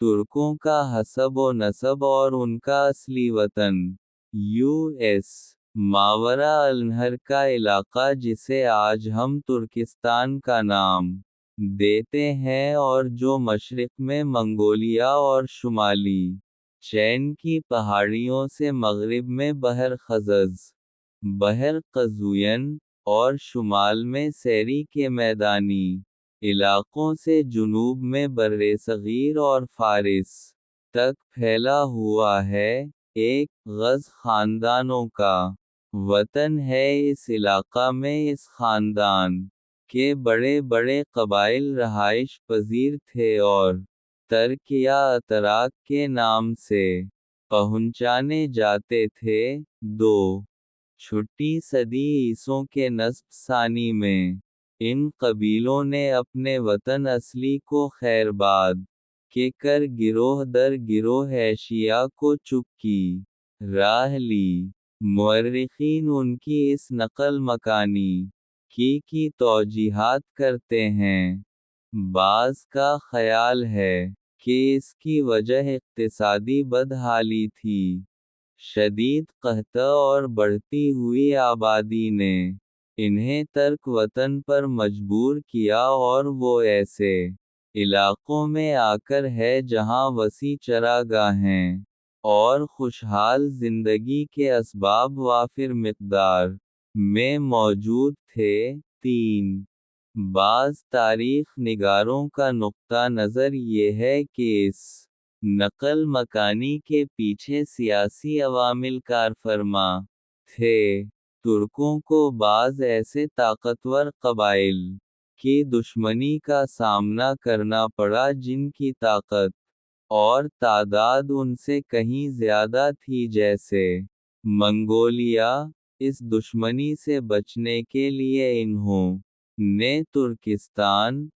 ترکوں کا حسب و نسب اور ان کا اصلی وطن US ماورا النہر کا علاقہ جسے آج ہم ترکستان کا نام دیتے ہیں اور جو مشرق میں منگولیا اور شمالی چین کی پہاڑیوں سے مغرب میں بحر خزز بحر قزوین اور شمال میں سیری کے میدانی علاقوں سے جنوب میں برصغیر اور فارس تک پھیلا ہوا ہے، ایک غز خاندانوں کا وطن ہے۔ اس علاقہ میں اس خاندان کے بڑے بڑے قبائل رہائش پذیر تھے اور ترک یا اتراک کے نام سے پہچانے جاتے تھے۔ چھٹی صدی عیسوی کے نصف ثانی میں ان قبیلوں نے اپنے وطن اصلی کو خیرباد کے کر گروہ در گروہ ایشیا کو چک کی راہ لی۔ مورخین ان کی اس نقل مکانی کی توجیحات کرتے ہیں۔ بعض کا خیال ہے کہ اس کی وجہ اقتصادی بدحالی تھی۔ شدید قحط اور بڑھتی ہوئی آبادی نے انہیں ترک وطن پر مجبور کیا اور وہ ایسے علاقوں میں آ کر ہے جہاں وسیع چراگاہیں اور خوشحال زندگی کے اسباب وافر مقدار میں موجود تھے۔ بعض تاریخ نگاروں کا نقطہ نظر یہ ہے کہ اس نقل مکانی کے پیچھے سیاسی عوامل کارفرما تھے۔ ترکوں کو بعض ایسے طاقتور قبائل کی دشمنی کا سامنا کرنا پڑا جن کی طاقت اور تعداد ان سے کہیں زیادہ تھی، جیسے منگولیا۔ اس دشمنی سے بچنے کے لیے انہوں نے ترکستان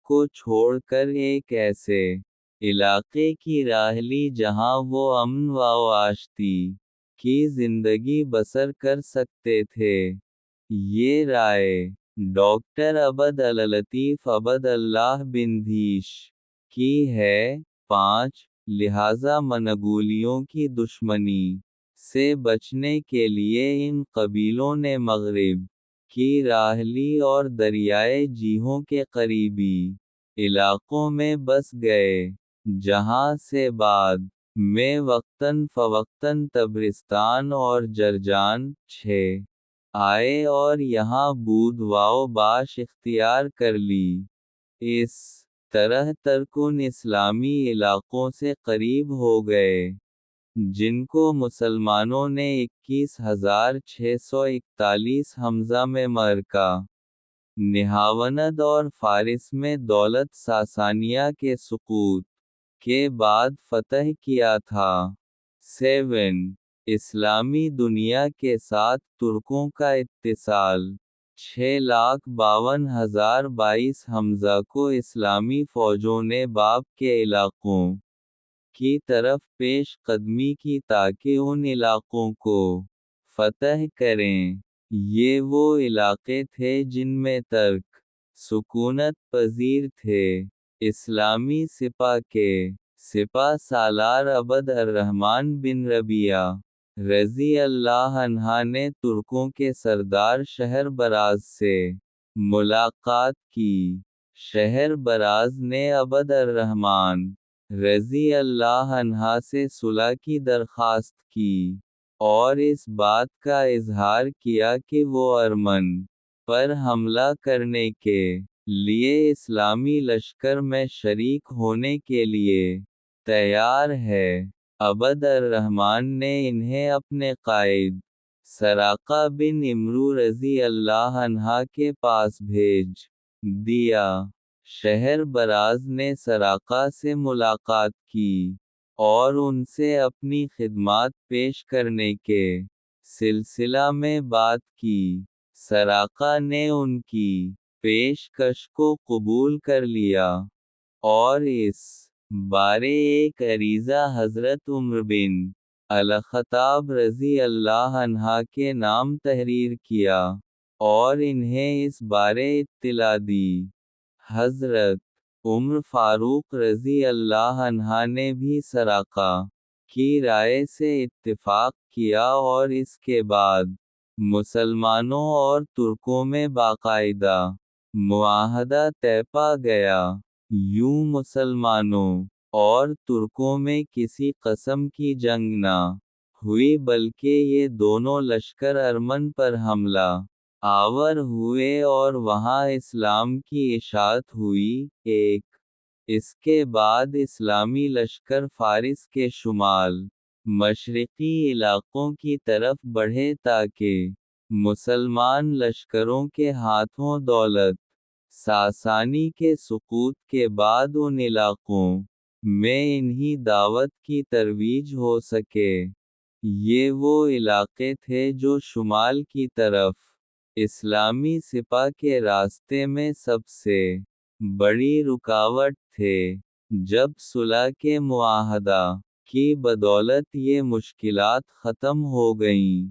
کو چھوڑ کر ایک ایسے علاقے کی راہ لی جہاں وہ امن و آشتی کی زندگی بسر کر سکتے تھے۔ یہ رائے ڈاکٹر عبد اللطیف عبد اللہ بندھیش کی ہے۔ لہذا منگولیوں کی دشمنی سے بچنے کے لیے ان قبیلوں نے مغرب کی راہ لی اور دریائے جیحوں کے قریبی علاقوں میں بس گئے، جہاں سے بعد میں وقتاً فوقتاً طبرستان اور جرجان آئے اور یہاں بود و باش اختیار کر لی۔ اس طرح ترک ان اسلامی علاقوں سے قریب ہو گئے جن کو مسلمانوں نے 21,641 ء میں مرکہ نہاوند اور فارس میں دولت ساسانیہ کے سقوط کے بعد فتح کیا تھا۔ اسلامی دنیا کے ساتھ ترکوں کا اتصال 6,52,022 حمزہ کو اسلامی فوجوں نے باب کے علاقوں کی طرف پیش قدمی کی تاکہ ان علاقوں کو فتح کریں۔ یہ وہ علاقے تھے جن میں ترک سکونت پذیر تھے۔ اسلامی سپہ کے سپہ سالار عبد الرحمن بن ربیعہ رضی اللہ عنہ نے ترکوں کے سردار شہر براز سے ملاقات کی۔ شہر براز نے عبد الرحمن رضی اللہ عنہ سے صلح کی درخواست کی اور اس بات کا اظہار کیا کہ وہ ارمن پر حملہ کرنے کے لیے اسلامی لشکر میں شریک ہونے کے لیے تیار ہے۔ عبد الرحمن نے انہیں اپنے قائد سراقہ بن عمرو رضی اللہ عنہ کے پاس بھیج دیا۔ شہر براز نے سراقہ سے ملاقات کی اور ان سے اپنی خدمات پیش کرنے کے سلسلہ میں بات کی۔ سراقہ نے ان کی پیشکش کو قبول کر لیا اور اس بارے ایک عریضہ حضرت عمر بن الخطاب رضی اللہ عنہ کے نام تحریر کیا اور انہیں اس بارے اطلاع دی۔ حضرت عمر فاروق رضی اللہ عنہ نے بھی سراقہ کی رائے سے اتفاق کیا اور اس کے بعد مسلمانوں اور ترکوں میں باقاعدہ معاہدہ طے پا گیا۔ یوں مسلمانوں اور ترکوں میں کسی قسم کی جنگ نہ ہوئی بلکہ یہ دونوں لشکر ارمن پر حملہ آور ہوئے اور وہاں اسلام کی اشاعت ہوئی۔ ایک اس کے بعد اسلامی لشکر فارس کے شمال مشرقی علاقوں کی طرف بڑھے تاکہ مسلمان لشکروں کے ہاتھوں دولت ساسانی کے سقوط کے بعد ان علاقوں میں انہی دعوت کی ترویج ہو سکے۔ یہ وہ علاقے تھے جو شمال کی طرف اسلامی سپاہ کے راستے میں سب سے بڑی رکاوٹ تھے۔ جب صلح کے معاہدہ کی بدولت یہ مشکلات ختم ہو گئیں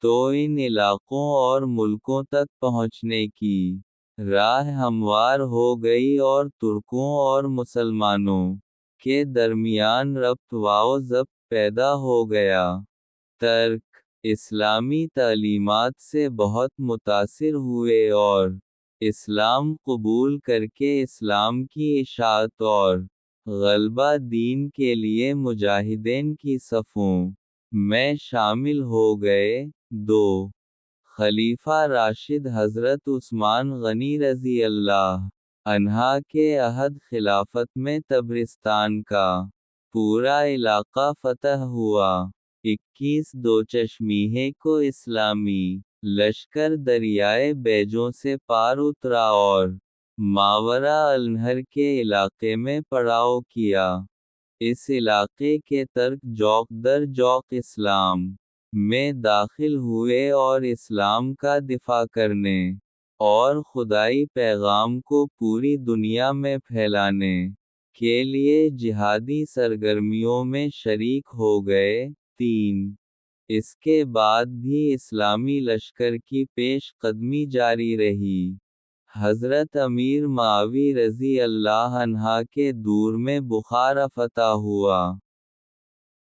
تو ان علاقوں اور ملکوں تک پہنچنے کی راہ ہموار ہو گئی اور ترکوں اور مسلمانوں کے درمیان ربط و ضبط پیدا ہو گیا۔ ترک اسلامی تعلیمات سے بہت متاثر ہوئے اور اسلام قبول کر کے اسلام کی اشاعت اور غلبہ دین کے لیے مجاہدین کی صفوں میں شامل ہو گئے۔ دو خلیفہ راشد حضرت عثمان غنی رضی اللہ عنہ کے عہد خلافت میں تبرستان کا پورا علاقہ فتح ہوا۔ 21 دوچشمیہ کو اسلامی لشکر دریائے بیجوں سے پار اترا اور ماوراء النہر کے علاقے میں پڑاؤ کیا۔ اس علاقے کے ترک جوق در جوق اسلام میں داخل ہوئے اور اسلام کا دفاع کرنے اور خدائی پیغام کو پوری دنیا میں پھیلانے کے لیے جہادی سرگرمیوں میں شریک ہو گئے۔ 3 اس کے بعد بھی اسلامی لشکر کی پیش قدمی جاری رہی۔ حضرت امیر معاوی رضی اللہ عنہ کے دور میں بخارا فتح ہوا۔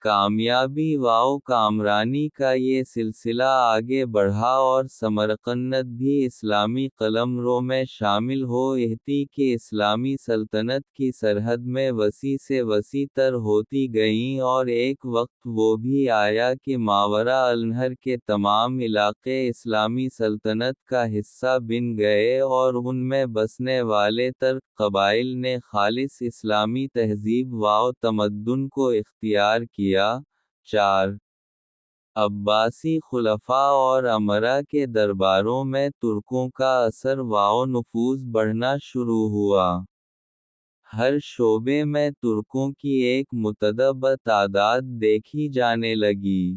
کامیابی و کامرانی کا یہ سلسلہ آگے بڑھا اور سمرقند بھی اسلامی قلمرو میں شامل ہوتی کہ اسلامی سلطنت کی سرحد میں وسیع سے وسیع تر ہوتی گئیں اور ایک وقت وہ بھی آیا کہ ماوراء النہر کے تمام علاقے اسلامی سلطنت کا حصہ بن گئے اور ان میں بسنے والے ترک قبائل نے خالص اسلامی تہذیب و تمدن کو اختیار کیا۔ 4 عباسی خلفاء اور امراء کے درباروں میں ترکوں کا اثر و نفوذ بڑھنا شروع ہوا۔ ہر شعبے میں ترکوں کی ایک متعدد تعداد دیکھی جانے لگی۔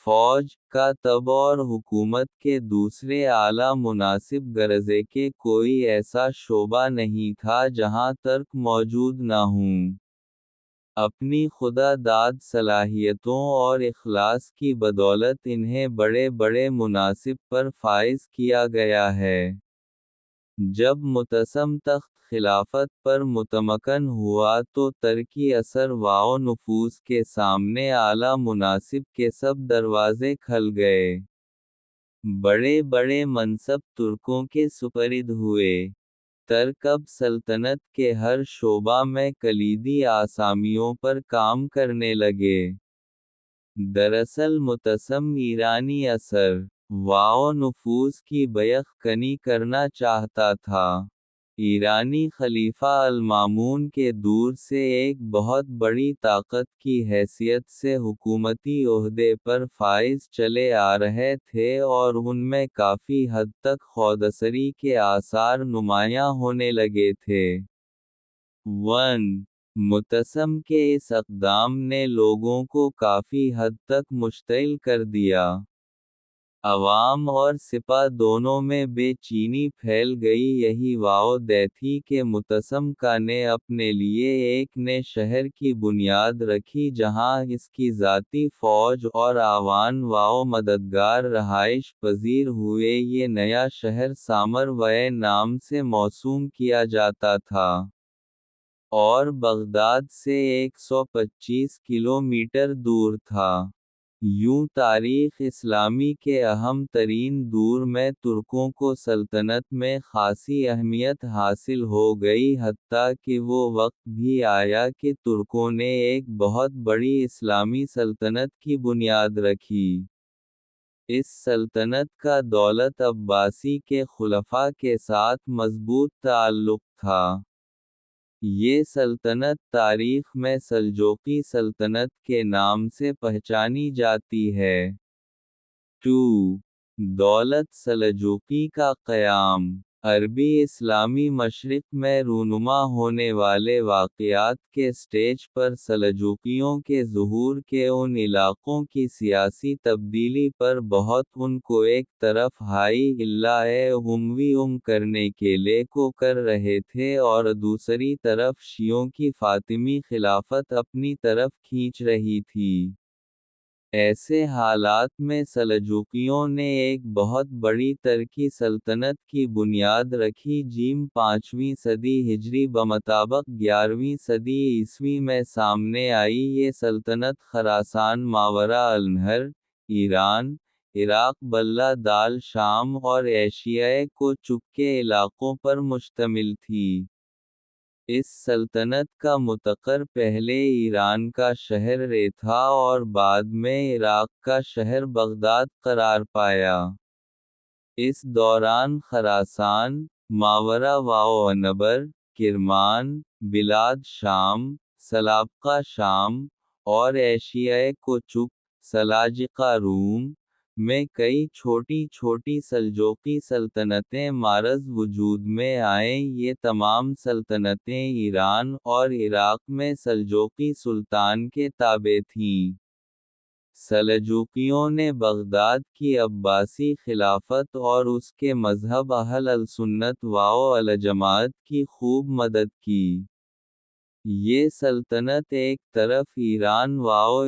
فوج، کاتب اور حکومت کے دوسرے اعلیٰ مناصب گرزے کہ کوئی ایسا شعبہ نہیں تھا جہاں ترک موجود نہ ہوں۔ اپنی خدا داد صلاحیتوں اور اخلاص کی بدولت انہیں بڑے بڑے مناصب پر فائز کیا گیا ہے۔ جب متسم تخت خلافت پر متمکن ہوا تو ترکی اثر و نفوذ کے سامنے اعلیٰ مناصب کے سب دروازے کھل گئے۔ بڑے بڑے منصب ترکوں کے سپرد ہوئے۔ ترک اب سلطنت کے ہر شعبہ میں کلیدی آسامیوں پر کام کرنے لگے۔ دراصل متسم ایرانی اثر و نفوذ کی بیخ کنی کرنا چاہتا تھا۔ ایرانی خلیفہ المامون کے دور سے ایک بہت بڑی طاقت کی حیثیت سے حکومتی عہدے پر فائز چلے آ رہے تھے اور ان میں کافی حد تک خودسری کے آثار نمایاں ہونے لگے تھے۔ 1 متسم کے اس اقدام نے لوگوں کو کافی حد تک مشتعل کر دیا۔ عوام اور سپاہ دونوں میں بے چینی پھیل گئی۔ یہی وجہ تھی کہ متسم کا نے اپنے لیے ایک نئے شہر کی بنیاد رکھی جہاں اس کی ذاتی فوج اور اعوان و مددگار رہائش پذیر ہوئے۔ یہ نیا شہر سامر وئے نام سے موسوم کیا جاتا تھا۔ اور بغداد سے 125 کلومیٹر دور تھا۔ یوں تاریخ اسلامی کے اہم ترین دور میں ترکوں کو سلطنت میں خاصی اہمیت حاصل ہو گئی، حتیٰ کہ وہ وقت بھی آیا کہ ترکوں نے ایک بہت بڑی اسلامی سلطنت کی بنیاد رکھی۔ اس سلطنت کا دولت عباسی کے خلفاء کے ساتھ مضبوط تعلق تھا۔ یہ سلطنت تاریخ میں سلجوقی سلطنت کے نام سے پہچانی جاتی ہے۔ 2. دولت سلجوقی کا قیام۔ عربی اسلامی مشرق میں رونما ہونے والے واقعات کے سٹیج پر سلجوقیوں کے ظہور کے ان علاقوں کی سیاسی تبدیلی پر بہت ان کو ایک طرف ہائی اموی کرنے کے لئے کو کر رہے تھے اور دوسری طرف شیعوں کی فاطمی خلافت اپنی طرف کھینچ رہی تھی۔ ایسے حالات میں سلجوقیوں نے ایک بہت بڑی ترکی سلطنت کی بنیاد رکھی۔ 5ویں صدی ہجری بمطابق 11ویں صدی عیسوی میں سامنے آئی۔ یہ سلطنت خراسان ماوراء النہر، ایران، عراق بلہ دال شام اور ایشیائے کو چک کے علاقوں پر مشتمل تھی۔ اس سلطنت کا متقر پہلے ایران کا شہر رے تھا اور بعد میں عراق کا شہر بغداد قرار پایا۔ اس دوران خراسان، ماوراء عنبر، کرمان، بلاد شام، سلابقہ شام، اور ایشیائے کو چک، سلاجقہ روم، میں کئی چھوٹی چھوٹی سلجوقی سلطنتیں معرض وجود میں آئیں۔ یہ تمام سلطنتیں ایران اور عراق میں سلجوقی سلطان کے تابع تھیں۔ سلجوقیوں نے بغداد کی عباسی خلافت اور اس کے مذہب اہل السنت والجماعت کی خوب مدد کی۔ یہ سلطنت ایک طرف ایران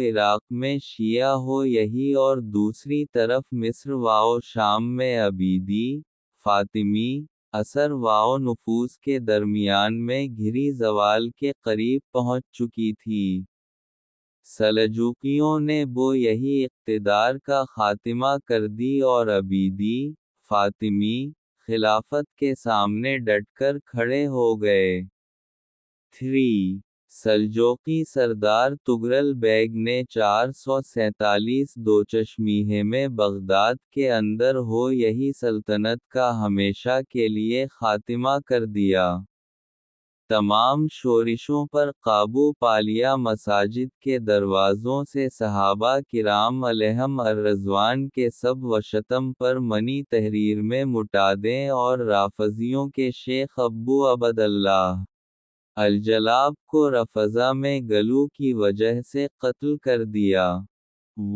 عراق میں شیعہ یہی اور دوسری طرف مصر شام میں عبیدی، فاطمی، اثر نفوذ کے درمیان میں گھری زوال کے قریب پہنچ چکی تھی۔ سلجوقیوں نے یہی اقتدار کا خاتمہ کر دی اور عبیدی، فاطمی، خلافت کے سامنے ڈٹ کر کھڑے ہو گئے۔ 3. سلجوقی سردار طغرل بیگ نے 447 دوچشمیہ میں بغداد کے اندر یہی سلطنت کا ہمیشہ کے لیے خاتمہ کر دیا۔ تمام شورشوں پر قابو پا لیا۔ مساجد کے دروازوں سے صحابہ کرام علیہم الرضوان کے سب و شتم پر منی تحریر میں مٹا دیں اور رافضیوں کے شیخ ابو عبد اللہ الجلاب کو رفضہ میں گلو کی وجہ سے قتل کر دیا۔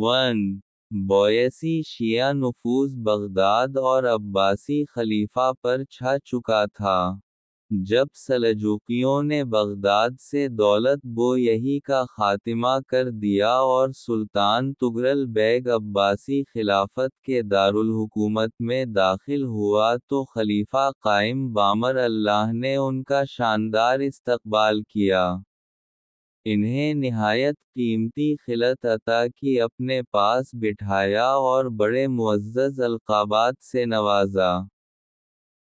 1. بویسی شیعہ نفوذ بغداد اور عباسی خلیفہ پر چھا چکا تھا۔ جب سلجوقیوں نے بغداد سے دولت یہی کا خاتمہ کر دیا اور سلطان طغرل بیگ عباسی خلافت کے دارالحکومت میں داخل ہوا تو خلیفہ قائم بامر اللہ نے ان کا شاندار استقبال کیا۔ انہیں نہایت قیمتی خلعت عطا کی، اپنے پاس بٹھایا اور بڑے معزز القابات سے نوازا۔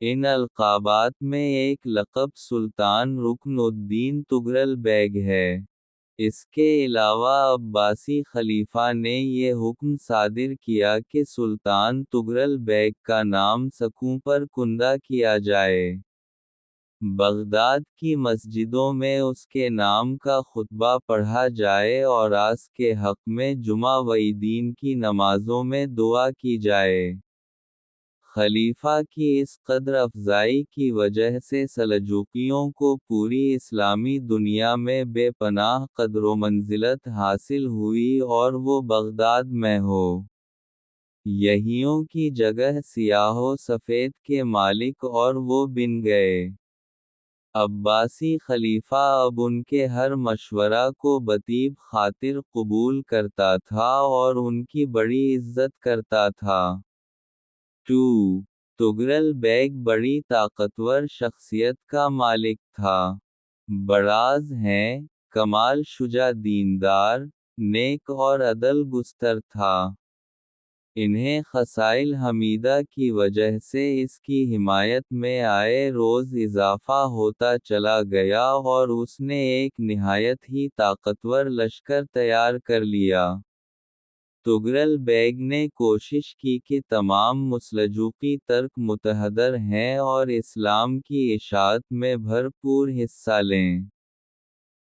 ان القابات میں ایک لقب سلطان رکن الدین طغرل بیگ ہے۔ اس کے علاوہ عباسی خلیفہ نے یہ حکم صادر کیا کہ سلطان طغرل بیگ کا نام سکوں پر کندہ کیا جائے۔ بغداد کی مسجدوں میں اس کے نام کا خطبہ پڑھا جائے اور اس کے حق میں جمعہ و عیدین کی نمازوں میں دعا کی جائے۔ خلیفہ کی اس قدر افزائی کی وجہ سے سلجوقیوں کو پوری اسلامی دنیا میں بے پناہ قدر و منزلت حاصل ہوئی اور وہ بغداد میں یہیوں کی جگہ سیاہ و سفید کے مالک اور وہ بن گئے۔ عباسی خلیفہ اب ان کے ہر مشورہ کو بطیب خاطر قبول کرتا تھا اور ان کی بڑی عزت کرتا تھا۔ 2. طغرل بیگ بڑی طاقتور شخصیت کا مالک تھا۔ براز ہیں، کمال شجاع دیندار، نیک اور عدل گستر تھا۔ انہیں خصائل حمیدہ کی وجہ سے اس کی حمایت میں آئے روز اضافہ ہوتا چلا گیا اور اس نے ایک نہایت ہی طاقتور لشکر تیار کر لیا۔ تغرل بیگ نے کوشش کی کہ تمام مسلجوقی ترک متحدر ہیں اور اسلام کی اشاعت میں بھرپور حصہ لیں۔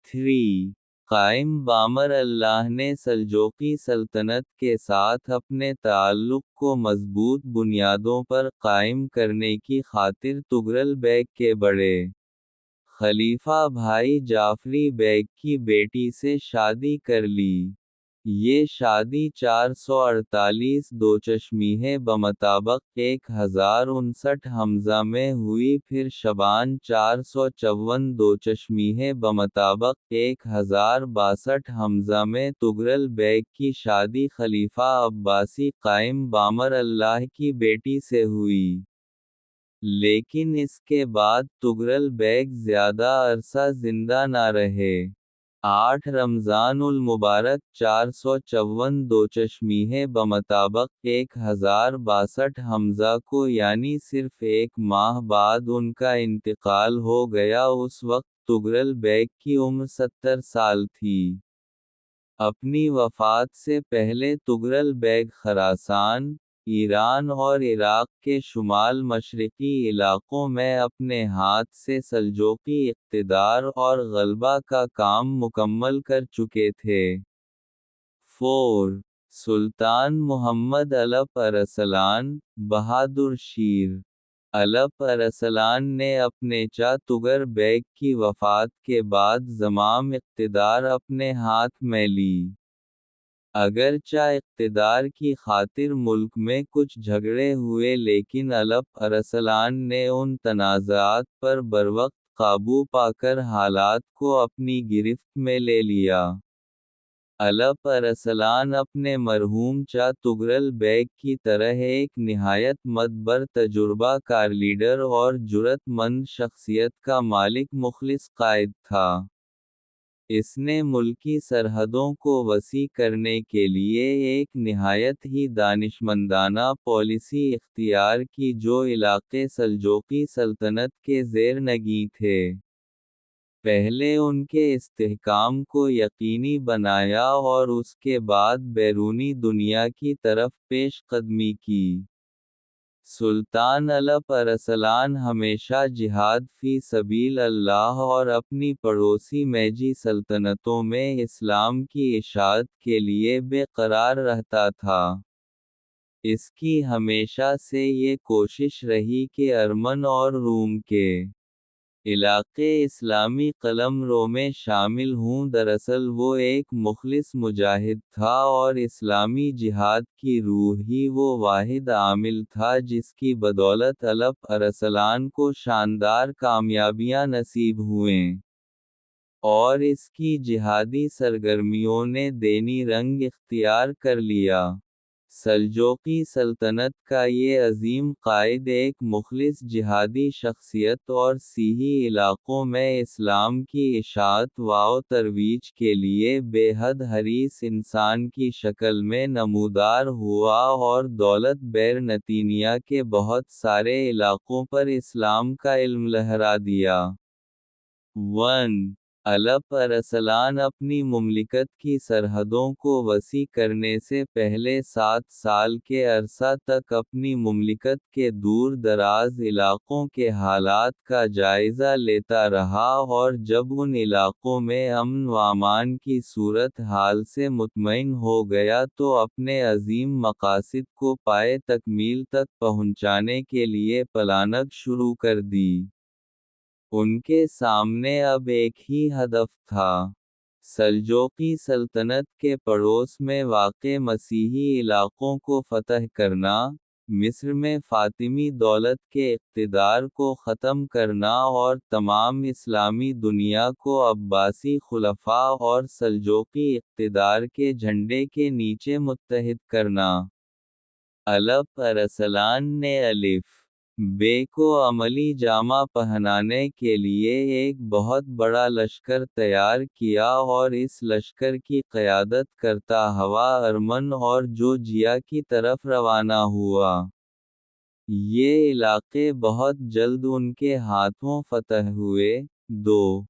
3. قائم بامر اللہ نے سلجوقی سلطنت کے ساتھ اپنے تعلق کو مضبوط بنیادوں پر قائم کرنے کی خاطر تغرل بیگ کے بڑے خلیفہ بھائی جعفری بیگ کی بیٹی سے شادی کر لی۔ یہ شادی 448 دوچشمیہ بمطابق 1059 ء میں ہوئی، پھر شعبان 454 دوچشمیہ بمطابق 1062 ء میں تغرل بیگ کی شادی خلیفہ عباسی قائم بامر اللہ کی بیٹی سے ہوئی۔ لیکن اس کے بعد تغرل بیگ زیادہ عرصہ زندہ نہ رہے۔ 8 رمضان المبارک 454 دوچشمیہ بمطابق 1062 ء یعنی صرف ایک ماہ بعد ان کا انتقال ہو گیا۔ اس وقت تغرل بیگ کی عمر 70 سال تھی۔ اپنی وفات سے پہلے تغرل بیگ خراسان، ایران اور عراق کے شمال مشرقی علاقوں میں اپنے ہاتھ سے سلجوقی اقتدار اور غلبہ کا کام مکمل کر چکے تھے۔ 4. سلطان محمد علپ ارسلان، بہادر شیر علپ ارسلان نے اپنے چا تغر بیگ کی وفات کے بعد زمام اقتدار اپنے ہاتھ میں لی۔ اگرچہ اقتدار کی خاطر ملک میں کچھ جھگڑے ہوئے لیکن علپ ارسلان نے ان تنازعات پر بروقت قابو پا کر حالات کو اپنی گرفت میں لے لیا۔ علپ ارسلان اپنے مرحوم چا تغرل بیگ کی طرح ایک نہایت معتبر تجربہ کار لیڈر اور جرأت مند شخصیت کا مالک مخلص قائد تھا۔ اس نے ملکی سرحدوں کو وسیع کرنے کے لیے ایک نہایت ہی دانشمندانہ پالیسی اختیار کی جو علاقے سلجوقی سلطنت کے زیر نگیں تھے۔ پہلے ان کے استحکام کو یقینی بنایا اور اس کے بعد بیرونی دنیا کی طرف پیش قدمی کی۔ سلطان علپ ارسلان ہمیشہ جہاد فی سبیل اللہ اور اپنی پڑوسی میجی سلطنتوں میں اسلام کی اشاعت کے لیے بے قرار رہتا تھا۔ اس کی ہمیشہ سے یہ کوشش رہی کہ ارمن اور روم کے علاقے اسلامی قلمرو میں شامل ہوں۔ دراصل وہ ایک مخلص مجاہد تھا اور اسلامی جہاد کی روح ہی وہ واحد عامل تھا جس کی بدولت علپ ارسلان کو شاندار کامیابیاں نصیب ہوئیں اور اس کی جہادی سرگرمیوں نے دینی رنگ اختیار کر لیا۔ سلجوقی سلطنت کا یہ عظیم قائد ایک مخلص جہادی شخصیت اور سیاحی علاقوں میں اسلام کی اشاعت و ترویج کے لیے بے حد حریص انسان کی شکل میں نمودار ہوا اور دولت بیرنطینیہ کے بہت سارے علاقوں پر اسلام کا علم لہرا دیا۔ 1. علپ ارسلان اپنی مملکت کی سرحدوں کو وسیع کرنے سے پہلے 7 سال کے عرصہ تک اپنی مملکت کے دور دراز علاقوں کے حالات کا جائزہ لیتا رہا اور جب ان علاقوں میں امن و امان کی صورت حال سے مطمئن ہو گیا تو اپنے عظیم مقاصد کو پائے تکمیل تک پہنچانے کے لیے پلاننگ شروع کر دی۔ ان کے سامنے اب ایک ہی ہدف تھا۔ سلجوقی سلطنت کے پڑوس میں واقع مسیحی علاقوں کو فتح کرنا، مصر میں فاطمی دولت کے اقتدار کو ختم کرنا اور تمام اسلامی دنیا کو عباسی خلفاء اور سلجوقی اقتدار کے جھنڈے کے نیچے متحد کرنا۔ علپ ارسلان نے الف بے کو عملی جامہ پہنانے کے لیے ایک بہت بڑا لشکر تیار کیا اور اس لشکر کی قیادت کرتا ہوا ارمن اور جورجیا کی طرف روانہ ہوا۔ یہ علاقے بہت جلد ان کے ہاتھوں فتح ہوئے۔ 2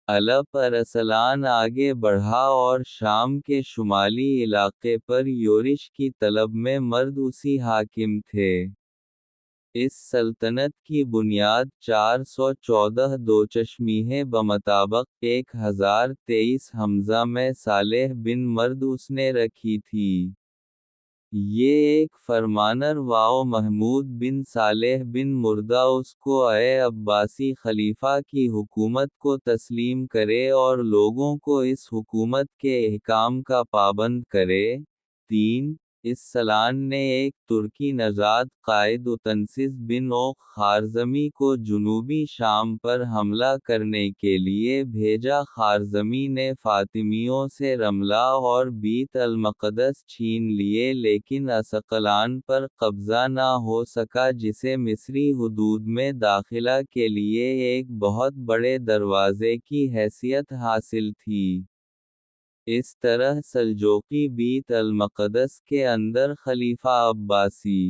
الپ ارسلان آگے بڑھا اور شام کے شمالی علاقے پر یورش کی طلب میں مرد اسی حاکم تھے۔ اس سلطنت کی بنیاد 414 دوچشمیہ بمطابق 1023 ء میں صالح بن مرد اس نے رکھی تھی۔ یہ ایک فرمانر واو محمود بن صالح بن مردہ اس کو عباسی خلیفہ کی حکومت کو تسلیم کرے اور لوگوں کو اس حکومت کے احکام کا پابند کرے۔ 3 اس سلان نے ایک ترکی نژاد قائد اتنسس بن اوق خارزمی کو جنوبی شام پر حملہ کرنے کے لیے بھیجا۔ خارزمی نے فاطمیوں سے رملہ اور بیت المقدس چھین لیے لیکن عسقلان پر قبضہ نہ ہو سکا جسے مصری حدود میں داخلہ کے لیے ایک بہت بڑے دروازے کی حیثیت حاصل تھی۔ اس طرح سلجوقی بیت المقدس کے اندر خلیفہ عباسی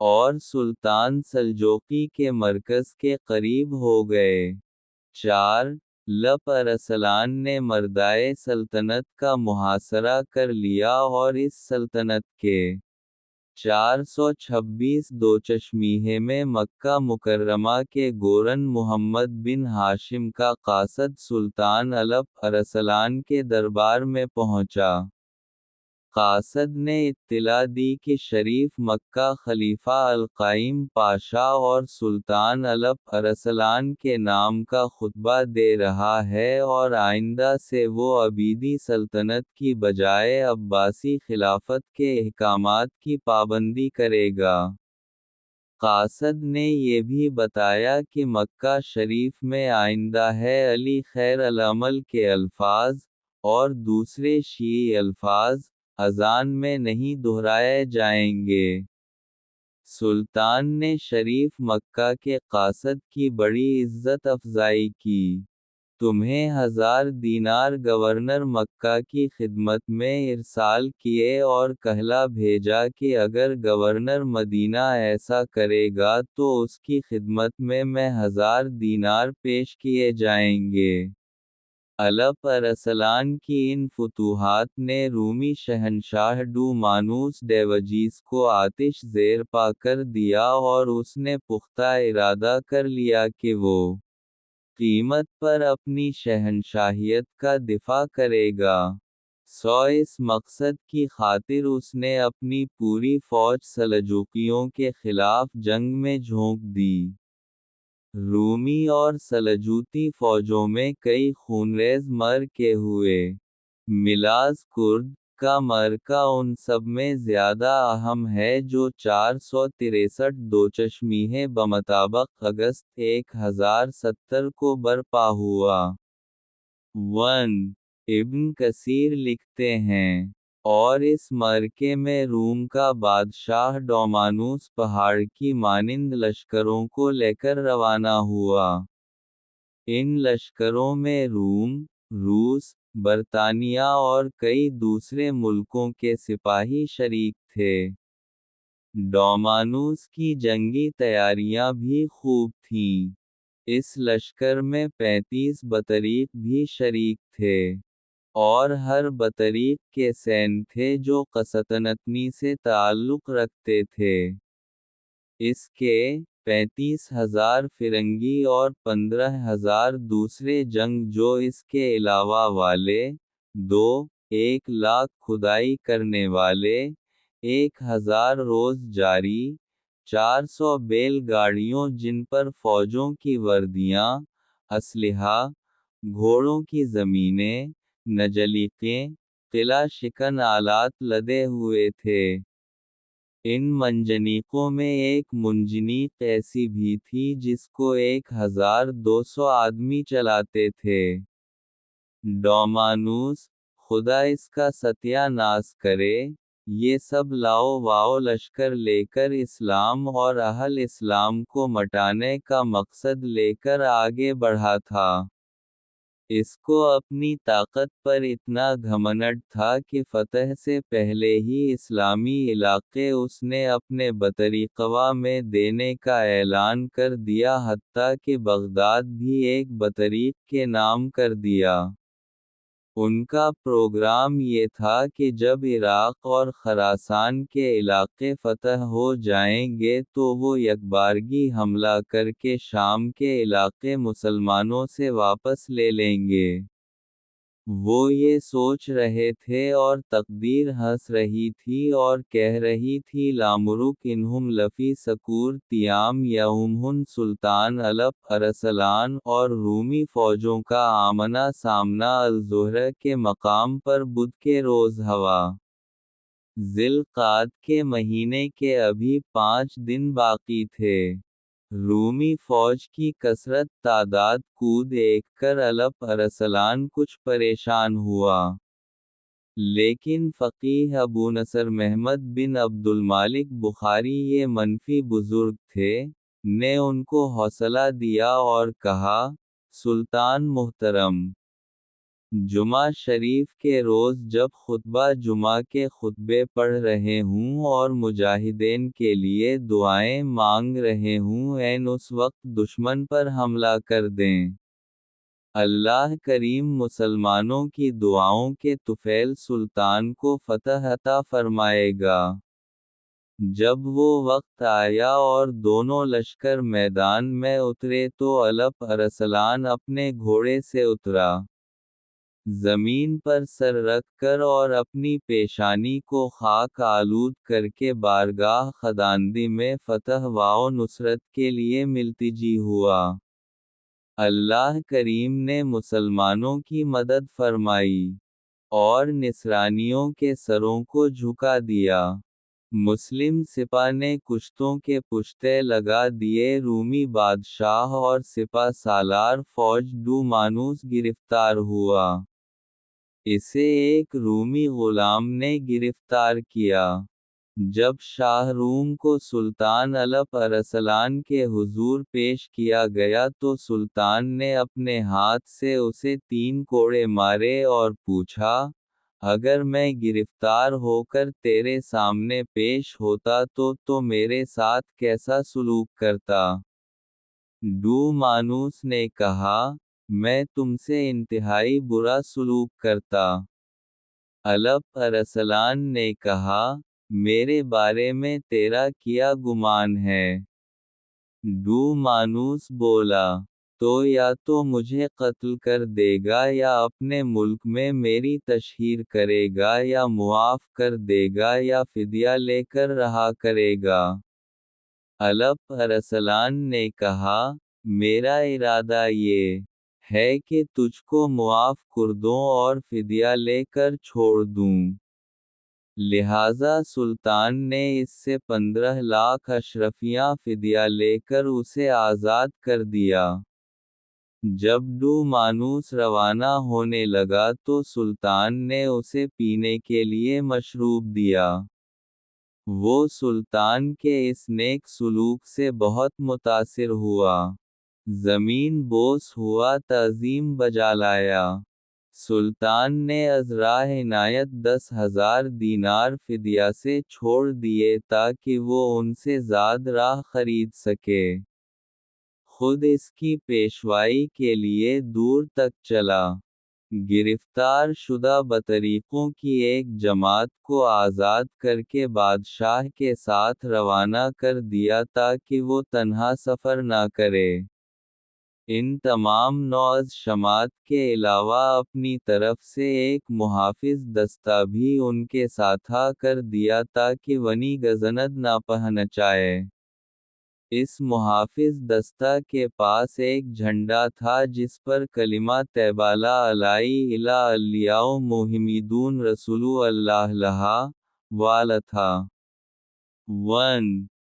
اور سلطان سلجوقی کے مرکز کے قریب ہو گئے۔ 4 الپ ارسلان نے مردائے سلطنت کا محاصرہ کر لیا اور اس سلطنت کے 426 دوچشمیہ میں مکہ مکرمہ کے گورن محمد بن ہاشم کا قاصد سلطان الپ ارسلان کے دربار میں پہنچا۔ قاصد نے اطلاع دی کہ شریف مکہ خلیفہ القائم پاشا اور سلطان الپ ارسلان کے نام کا خطبہ دے رہا ہے اور آئندہ سے وہ عبیدی سلطنت کی بجائے عباسی خلافت کے احکامات کی پابندی کرے گا۔ قاصد نے یہ بھی بتایا کہ مکہ شریف میں آئندہ ہے علی خیر العمل کے الفاظ، اور دوسرے شیعی الفاظ، اذان میں نہیں دہرائے جائیں گے۔ سلطان نے شریف مکہ کے قاصد کی بڑی عزت افزائی کی۔ تمہیں 1000 دینار گورنر مکہ کی خدمت میں ارسال کیے اور کہلا بھیجا کہ اگر گورنر مدینہ ایسا کرے گا تو اس کی خدمت میں 1000 دینار پیش کیے جائیں گے۔ الپ ارسلان کی ان فتوحات نے رومی شہنشاہ ڈومانوس ڈیوجیس کو آتش زیر پا کر دیا اور اس نے پختہ ارادہ کر لیا کہ وہ قیمت پر اپنی شہنشاہیت کا دفاع کرے گا۔ اس مقصد کی خاطر اس نے اپنی پوری فوج سلجوقیوں کے خلاف جنگ میں جھونک دی۔ رومی اور سلجوقی فوجوں میں کئی خونریز معرکے ہوئے۔ ملاز کرد کا معرکہ ان سب میں زیادہ اہم ہے جو 463 دوچشمیہ بمطابق اگست 1070 کو برپا ہوا۔ 1 ابن کثیر لکھتے ہیں، اور اس معرکے میں روم کا بادشاہ ڈومانوس پہاڑ کی مانند لشکروں کو لے کر روانہ ہوا۔ ان لشکروں میں روم، روس، برطانیہ اور کئی دوسرے ملکوں کے سپاہی شریک تھے۔ ڈومانوس کی جنگی تیاریاں بھی خوب تھیں۔ اس لشکر میں 35 بطریق بھی شریک تھے، اور ہر بطریق کے سین تھے جو قسطنطنی سے تعلق رکھتے تھے۔ اس کے 35,000 فرنگی اور 15,000 دوسرے جنگ جو اس کے علاوہ والے، 1,00,000 کھدائی کرنے والے، 1,000 روز جاری، 400 بیل گاڑیوں جن پر فوجوں کی وردیاں، اسلحہ، گھوڑوں کی زمینیں، نجلیقیں، قلعہ شکن آلات لدے ہوئے تھے۔ ان منجنیقوں میں ایک منجنیق ایسی بھی تھی جس کو 1,200 آدمی چلاتے تھے۔ ڈومانوس، خدا اس کا ستیہ ناس کرے، یہ سب لاؤ واؤ لشکر لے کر اسلام اور اہل اسلام کو مٹانے کا مقصد لے کر آگے بڑھا تھا۔ اس کو اپنی طاقت پر اتنا گھمنڈ تھا کہ فتح سے پہلے ہی اسلامی علاقے اس نے اپنے بطریقوا میں دینے کا اعلان کر دیا، حتیٰ کہ بغداد بھی ایک بطریق کے نام کر دیا۔ ان کا پروگرام یہ تھا کہ جب عراق اور خراسان کے علاقے فتح ہو جائیں گے تو وہ یکبارگی حملہ کر کے شام کے علاقے مسلمانوں سے واپس لے لیں گے۔ وہ یہ سوچ رہے تھے اور تقدیر ہنس رہی تھی اور کہہ رہی تھی لامرک انہم لفی سکور تیام یومہن سلطان الپ ارسلان، اور رومی فوجوں کا آمنا سامنا الظہر کے مقام پر بدھ کے روز ہوا۔ ذی القعدہ کے مہینے کے ابھی 5 دن باقی تھے۔ رومی فوج کی کثرت تعداد کو دیکھ کر الپ ارسلان کچھ پریشان ہوا، لیکن فقیہ ابو نصر محمد بن عبد المالک بخاری یہ منفی بزرگ تھے، نے ان کو حوصلہ دیا اور کہا، سلطان محترم، جمعہ شریف کے روز جب خطبہ جمعہ کے خطبے پڑھ رہے ہوں اور مجاہدین کے لیے دعائیں مانگ رہے ہوں، اس وقت دشمن پر حملہ کر دیں۔ اللہ کریم مسلمانوں کی دعاؤں کے طفیل سلطان کو فتح عطا فرمائے گا۔ جب وہ وقت آیا اور دونوں لشکر میدان میں اترے تو الپ ارسلان اپنے گھوڑے سے اترا، زمین پر سر رکھ کر اور اپنی پیشانی کو خاک آلود کر کے بارگاہ خداوندی میں فتح و نصرت کے لیے ملتجی ہوا۔ اللہ کریم نے مسلمانوں کی مدد فرمائی اور نصرانیوں کے سروں کو جھکا دیا۔ مسلم سپاہ نے کشتوں کے پشتے لگا دیے۔ رومی بادشاہ اور سپہ سالار فوج ڈومانوس گرفتار ہوا۔ اسے ایک رومی غلام نے گرفتار کیا۔ جب شاہ روم کو سلطان الپ ارسلان کے حضور پیش کیا گیا تو سلطان نے اپنے ہاتھ سے اسے 3 کوڑے مارے اور پوچھا، اگر میں گرفتار ہو کر تیرے سامنے پیش ہوتا تو میرے ساتھ کیسا سلوک کرتا؟ ڈومانوس نے کہا، میں تم سے انتہائی برا سلوک کرتا۔ الپ ارسلان نے کہا، میرے بارے میں تیرا کیا گمان ہے؟ ڈومانوس بولا، تو یا تو مجھے قتل کر دے گا یا اپنے ملک میں میری تشہیر کرے گا یا معاف کر دے گا یا فدیہ لے کر رہا کرے گا۔ الپ ارسلان نے کہا، میرا ارادہ یہ ہے کہ تجھ کو معاف کر دوں اور فدیہ لے کر چھوڑ دوں۔ لہٰذا سلطان نے اس سے 15 لاکھ اشرفیاں فدیہ لے کر اسے آزاد کر دیا۔ جب ڈومانوس روانہ ہونے لگا تو سلطان نے اسے پینے کے لیے مشروب دیا۔ وہ سلطان کے اس نیک سلوک سے بہت متاثر ہوا، زمین بوس ہوا، تعظیم بجالایا۔ سلطان نے عذراء عنایت 10,000 دینار فدیہ سے چھوڑ دیے تاکہ وہ ان سے زاد راہ خرید سکے۔ خود اس کی پیشوائی کے لیے دور تک چلا۔ گرفتار شدہ بطریقوں کی ایک جماعت کو آزاد کر کے بادشاہ کے ساتھ روانہ کر دیا تاکہ وہ تنہا سفر نہ کرے۔ ان تمام نوعز شمات کے علاوہ اپنی طرف سے ایک محافظ دستہ بھی ان کے ساتھا کر دیا تاکہ ونی گزند نہ پہنچائے۔ اس محافظ دستہ کے پاس ایک جھنڈا تھا جس پر کلمہ طیبہ لا الہ الا اللہ محمدٌ رسول اللہ لہا والا تھا۔ 1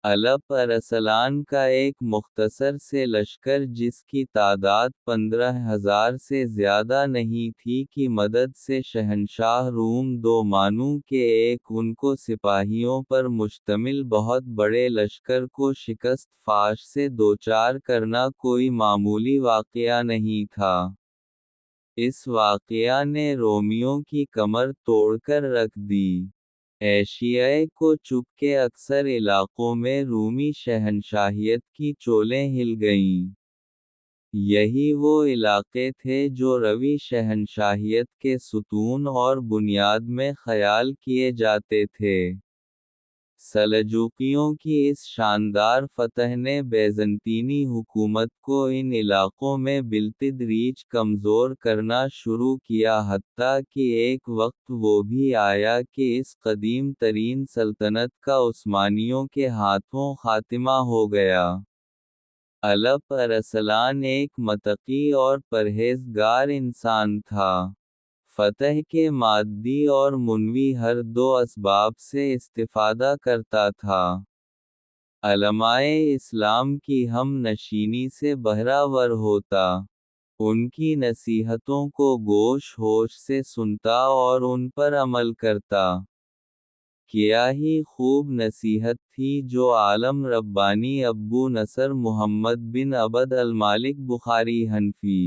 الپ ارسلان کا ایک مختصر سے لشکر جس کی تعداد 15,000 سے زیادہ نہیں تھی کی مدد سے شہنشاہ روم دومانو کے ایک ان کو سپاہیوں پر مشتمل بہت بڑے لشکر کو شکست فاش سے دوچار کرنا کوئی معمولی واقعہ نہیں تھا۔ اس واقعہ نے رومیوں کی کمر توڑ کر رکھ دی۔ ایشیائے کو چپ کے اکثر علاقوں میں رومی شہنشاہیت کی چولیں ہل گئیں۔ یہی وہ علاقے تھے جو روی شہنشاہیت کے ستون اور بنیاد میں خیال کیے جاتے تھے۔ سلجوقیوں کی اس شاندار فتح نے بیزنطینی حکومت کو ان علاقوں میں بالتدریج کمزور کرنا شروع کیا حتیٰ کہ ایک وقت وہ بھی آیا کہ اس قدیم ترین سلطنت کا عثمانیوں کے ہاتھوں خاتمہ ہو گیا۔ الپ ارسلان ایک متقی اور پرہیزگار انسان تھا۔ فتح کے مادی اور معنوی ہر دو اسباب سے استفادہ کرتا تھا۔ علمائے اسلام کی ہم نشینی سے بہرہ ہوتا، ان کی نصیحتوں کو گوش ہوش سے سنتا اور ان پر عمل کرتا۔ کیا ہی خوب نصیحت تھی جو عالم ربانی ابو نصر محمد بن عبد المالک بخاری حنفی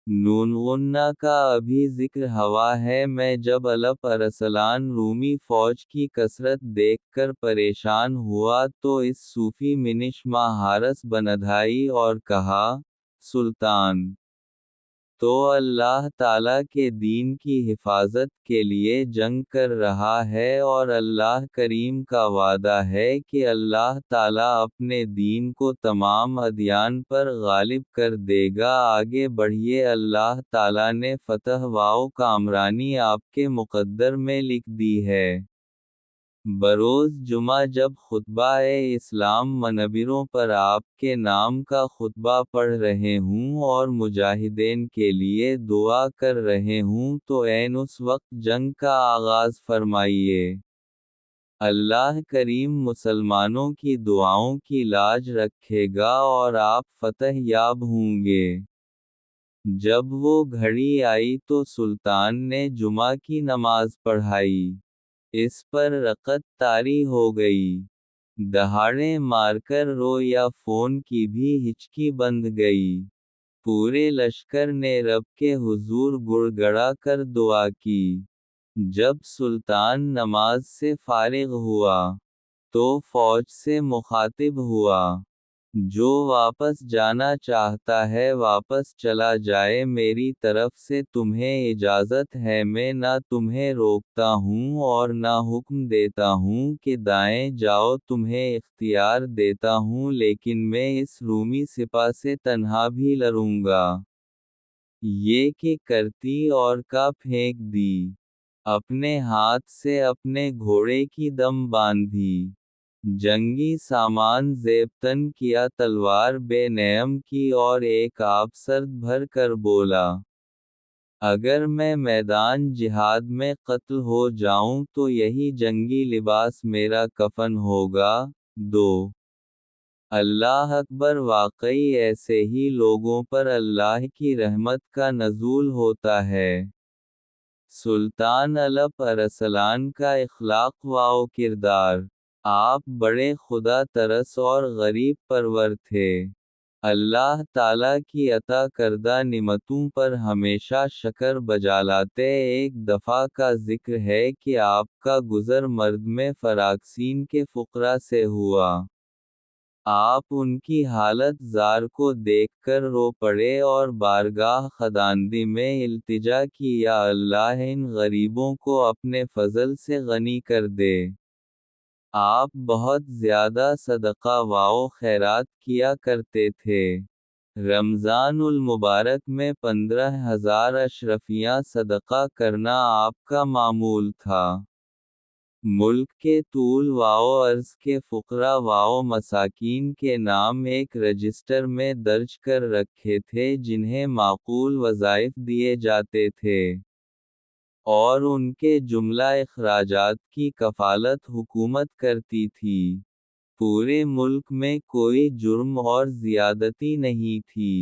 نونغنہ کا ابھی ذکر ہوا ہے۔ میں جب الپ ارسلان رومی فوج کی کثرت دیکھ کر پریشان ہوا تو اس صوفی منش حارس بندھائی اور کہا، سلطان تو اللہ تعالیٰ کے دین کی حفاظت کے لیے جنگ کر رہا ہے اور اللہ کریم کا وعدہ ہے کہ اللہ تعالیٰ اپنے دین کو تمام ادیان پر غالب کر دے گا، آگے بڑھیے، اللہ تعالیٰ نے فتح و کامرانی آپ کے مقدر میں لکھ دی ہے۔ بروز جمعہ جب خطبہ اسلام منبروں پر آپ کے نام کا خطبہ پڑھ رہے ہوں اور مجاہدین کے لیے دعا کر رہے ہوں تو عین اس وقت جنگ کا آغاز فرمائیے۔ اللہ کریم مسلمانوں کی دعاؤں کی لاج رکھے گا اور آپ فتح یاب ہوں گے۔ جب وہ گھڑی آئی تو سلطان نے جمعہ کی نماز پڑھائی۔ اس پر رکعت طاری ہو گئی۔ دہاڑے مار کر رو یا فون کی بھی ہچکی بند گئی۔ پورے لشکر نے رب کے حضور گڑ گڑا کر دعا کی۔ جب سلطان نماز سے فارغ ہوا تو فوج سے مخاطب ہوا، جو واپس جانا چاہتا ہے واپس چلا جائے، میری طرف سے تمہیں اجازت ہے، میں نہ تمہیں روکتا ہوں اور نہ حکم دیتا ہوں کہ دائیں جاؤ، تمہیں اختیار دیتا ہوں، لیکن میں اس رومی سپاہ سے تنہا بھی لڑوں گا۔ یہ کہ کرتی اور کا پھینک دی، اپنے ہاتھ سے اپنے گھوڑے کی دم باندھی، جنگی سامان زیب تن کیا، تلوار بے نعم کی اور ایک آب سرد بھر کر بولا، اگر میں میدان جہاد میں قتل ہو جاؤں تو یہی جنگی لباس میرا کفن ہوگا۔ دو اللہ اکبر، واقعی ایسے ہی لوگوں پر اللہ کی رحمت کا نزول ہوتا ہے۔ سلطان الپ ارسلان کا اخلاق و کردار، آپ بڑے خدا ترس اور غریب پرور تھے۔ اللہ تعالیٰ کی عطا کردہ نعمتوں پر ہمیشہ شکر بجالاتے۔ ایک دفعہ کا ذکر ہے کہ آپ کا گزر مرد میں فراکسین کے فقراء سے ہوا۔ آپ ان کی حالت زار کو دیکھ کر رو پڑے اور بارگاہ خداوندی میں التجا کی، یا اللہ ان غریبوں کو اپنے فضل سے غنی کر دے۔ آپ بہت زیادہ صدقہ و خیرات کیا کرتے تھے۔ رمضان المبارک میں 15,000 اشرفیاں صدقہ کرنا آپ کا معمول تھا۔ ملک کے طول و عرض کے فقراء و مساکین کے نام ایک رجسٹر میں درج کر رکھے تھے جنہیں معقول وظائف دیے جاتے تھے، اور ان کے جملہ اخراجات کی کفالت حکومت کرتی تھی۔ پورے ملک میں کوئی جرم اور زیادتی نہیں تھی۔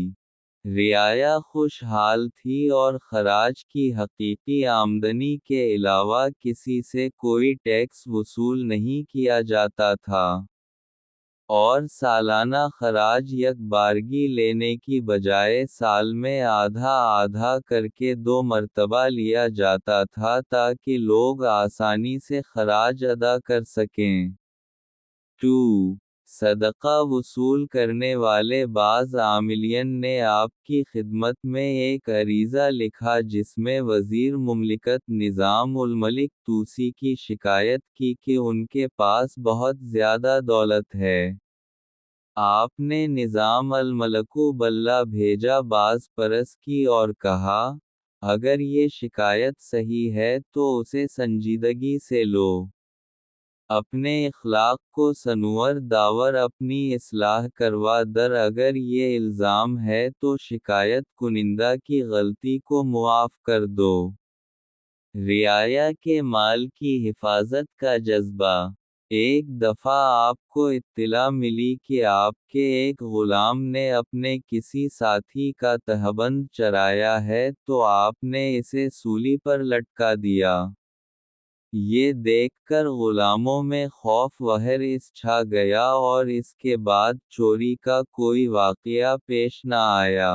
رعایا خوشحال تھی اور خراج کی حقیقی آمدنی کے علاوہ کسی سے کوئی ٹیکس وصول نہیں کیا جاتا تھا، اور سالانہ خراج یک بارگی لینے کی بجائے سال میں آدھا آدھا کر کے 2 مرتبہ لیا جاتا تھا تاکہ لوگ آسانی سے خراج ادا کر سکیں۔ 2. صدقہ وصول کرنے والے بعض عاملین نے آپ کی خدمت میں ایک عریضہ لکھا جس میں وزیر مملکت نظام الملک توسی کی شکایت کی کہ ان کے پاس بہت زیادہ دولت ہے۔ آپ نے نظام الملکو بلّہ بھیجا باز پرس کی اور کہا، اگر یہ شکایت صحیح ہے تو اسے سنجیدگی سے لو۔ اپنے اخلاق کو سنور داور اپنی اصلاح کروا در اگر یہ الزام ہے تو شکایت کنندہ کی غلطی کو معاف کر دو۔ رعایا کے مال کی حفاظت کا جذبہ۔ ایک دفعہ آپ کو اطلاع ملی کہ آپ کے ایک غلام نے اپنے کسی ساتھی کا تہبند چرایا ہے تو آپ نے اسے سولی پر لٹکا دیا۔ یہ دیکھ کر غلاموں میں خوف و ہرس چھا گیا اور اس کے بعد چوری کا کوئی واقعہ پیش نہ آیا۔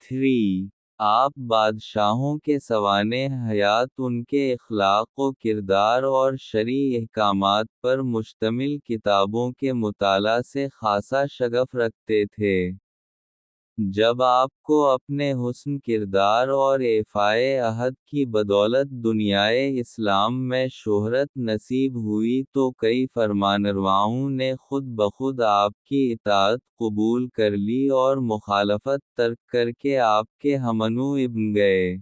3. آپ بادشاہوں کے سوانح حیات ان کے اخلاق و کردار اور شرعی احکامات پر مشتمل کتابوں کے مطالعہ سے خاصا شغف رکھتے تھے۔ جب آپ کو اپنے حسن کردار اور ایفائے عہد کی بدولت دنیائے اسلام میں شہرت نصیب ہوئی تو کئی فرمانرواؤں نے خود بخود آپ کی اطاعت قبول کر لی اور مخالفت ترک کر کے آپ کے ہمنو ابن گئے۔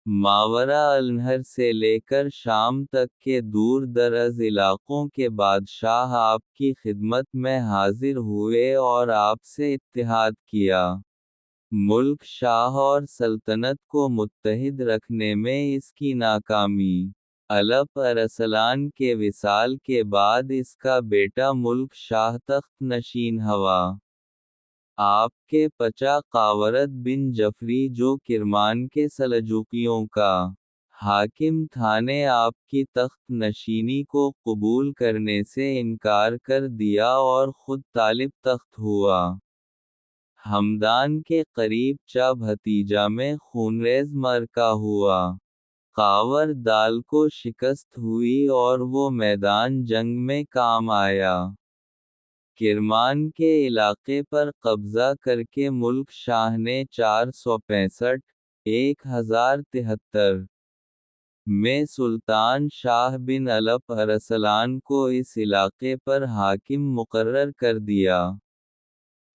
ماوراء النہر سے لے کر شام تک کے دور دراز علاقوں کے بادشاہ آپ کی خدمت میں حاضر ہوئے اور آپ سے اتحاد کیا۔ ملک شاہ اور سلطنت کو متحد رکھنے میں اس کی ناکامی۔ الپ ارسلان کے وصال کے بعد اس کا بیٹا ملک شاہ تخت نشین ہوا۔ آپ کے پچا قاورت بن جفری جو کرمان کے سلجوقیوں کا حاکم تھا نے آپ کی تخت نشینی کو قبول کرنے سے انکار کر دیا اور خود طالب تخت ہوا۔ ہمدان کے قریب چا بھتیجا میں خونریز معرکہ ہوا۔ قاور دال کو شکست ہوئی اور وہ میدان جنگ میں کام آیا۔ کرمان کے علاقے پر قبضہ کر کے ملک شاہ نے 465 1073 میں سلطان شاہ بن الپ ارسلان کو اس علاقے پر حاکم مقرر کر دیا۔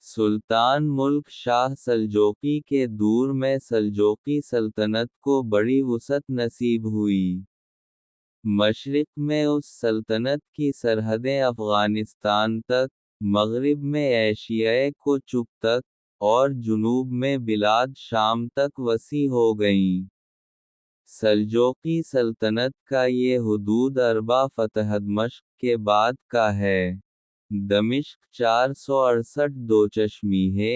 سلطان ملک شاہ سلجوقی کے دور میں سلجوقی سلطنت کو بڑی وسعت نصیب ہوئی۔ مشرق میں اس سلطنت کی سرحدیں افغانستان تک، مغرب میں ایشیائے کوچک تک، اور جنوب میں بلاد شام تک وسیع ہو گئیں۔ سلجوقی سلطنت کا یہ حدود اربع فتح دمشق کے بعد کا ہے۔ دمشق 468 دوچشمیہ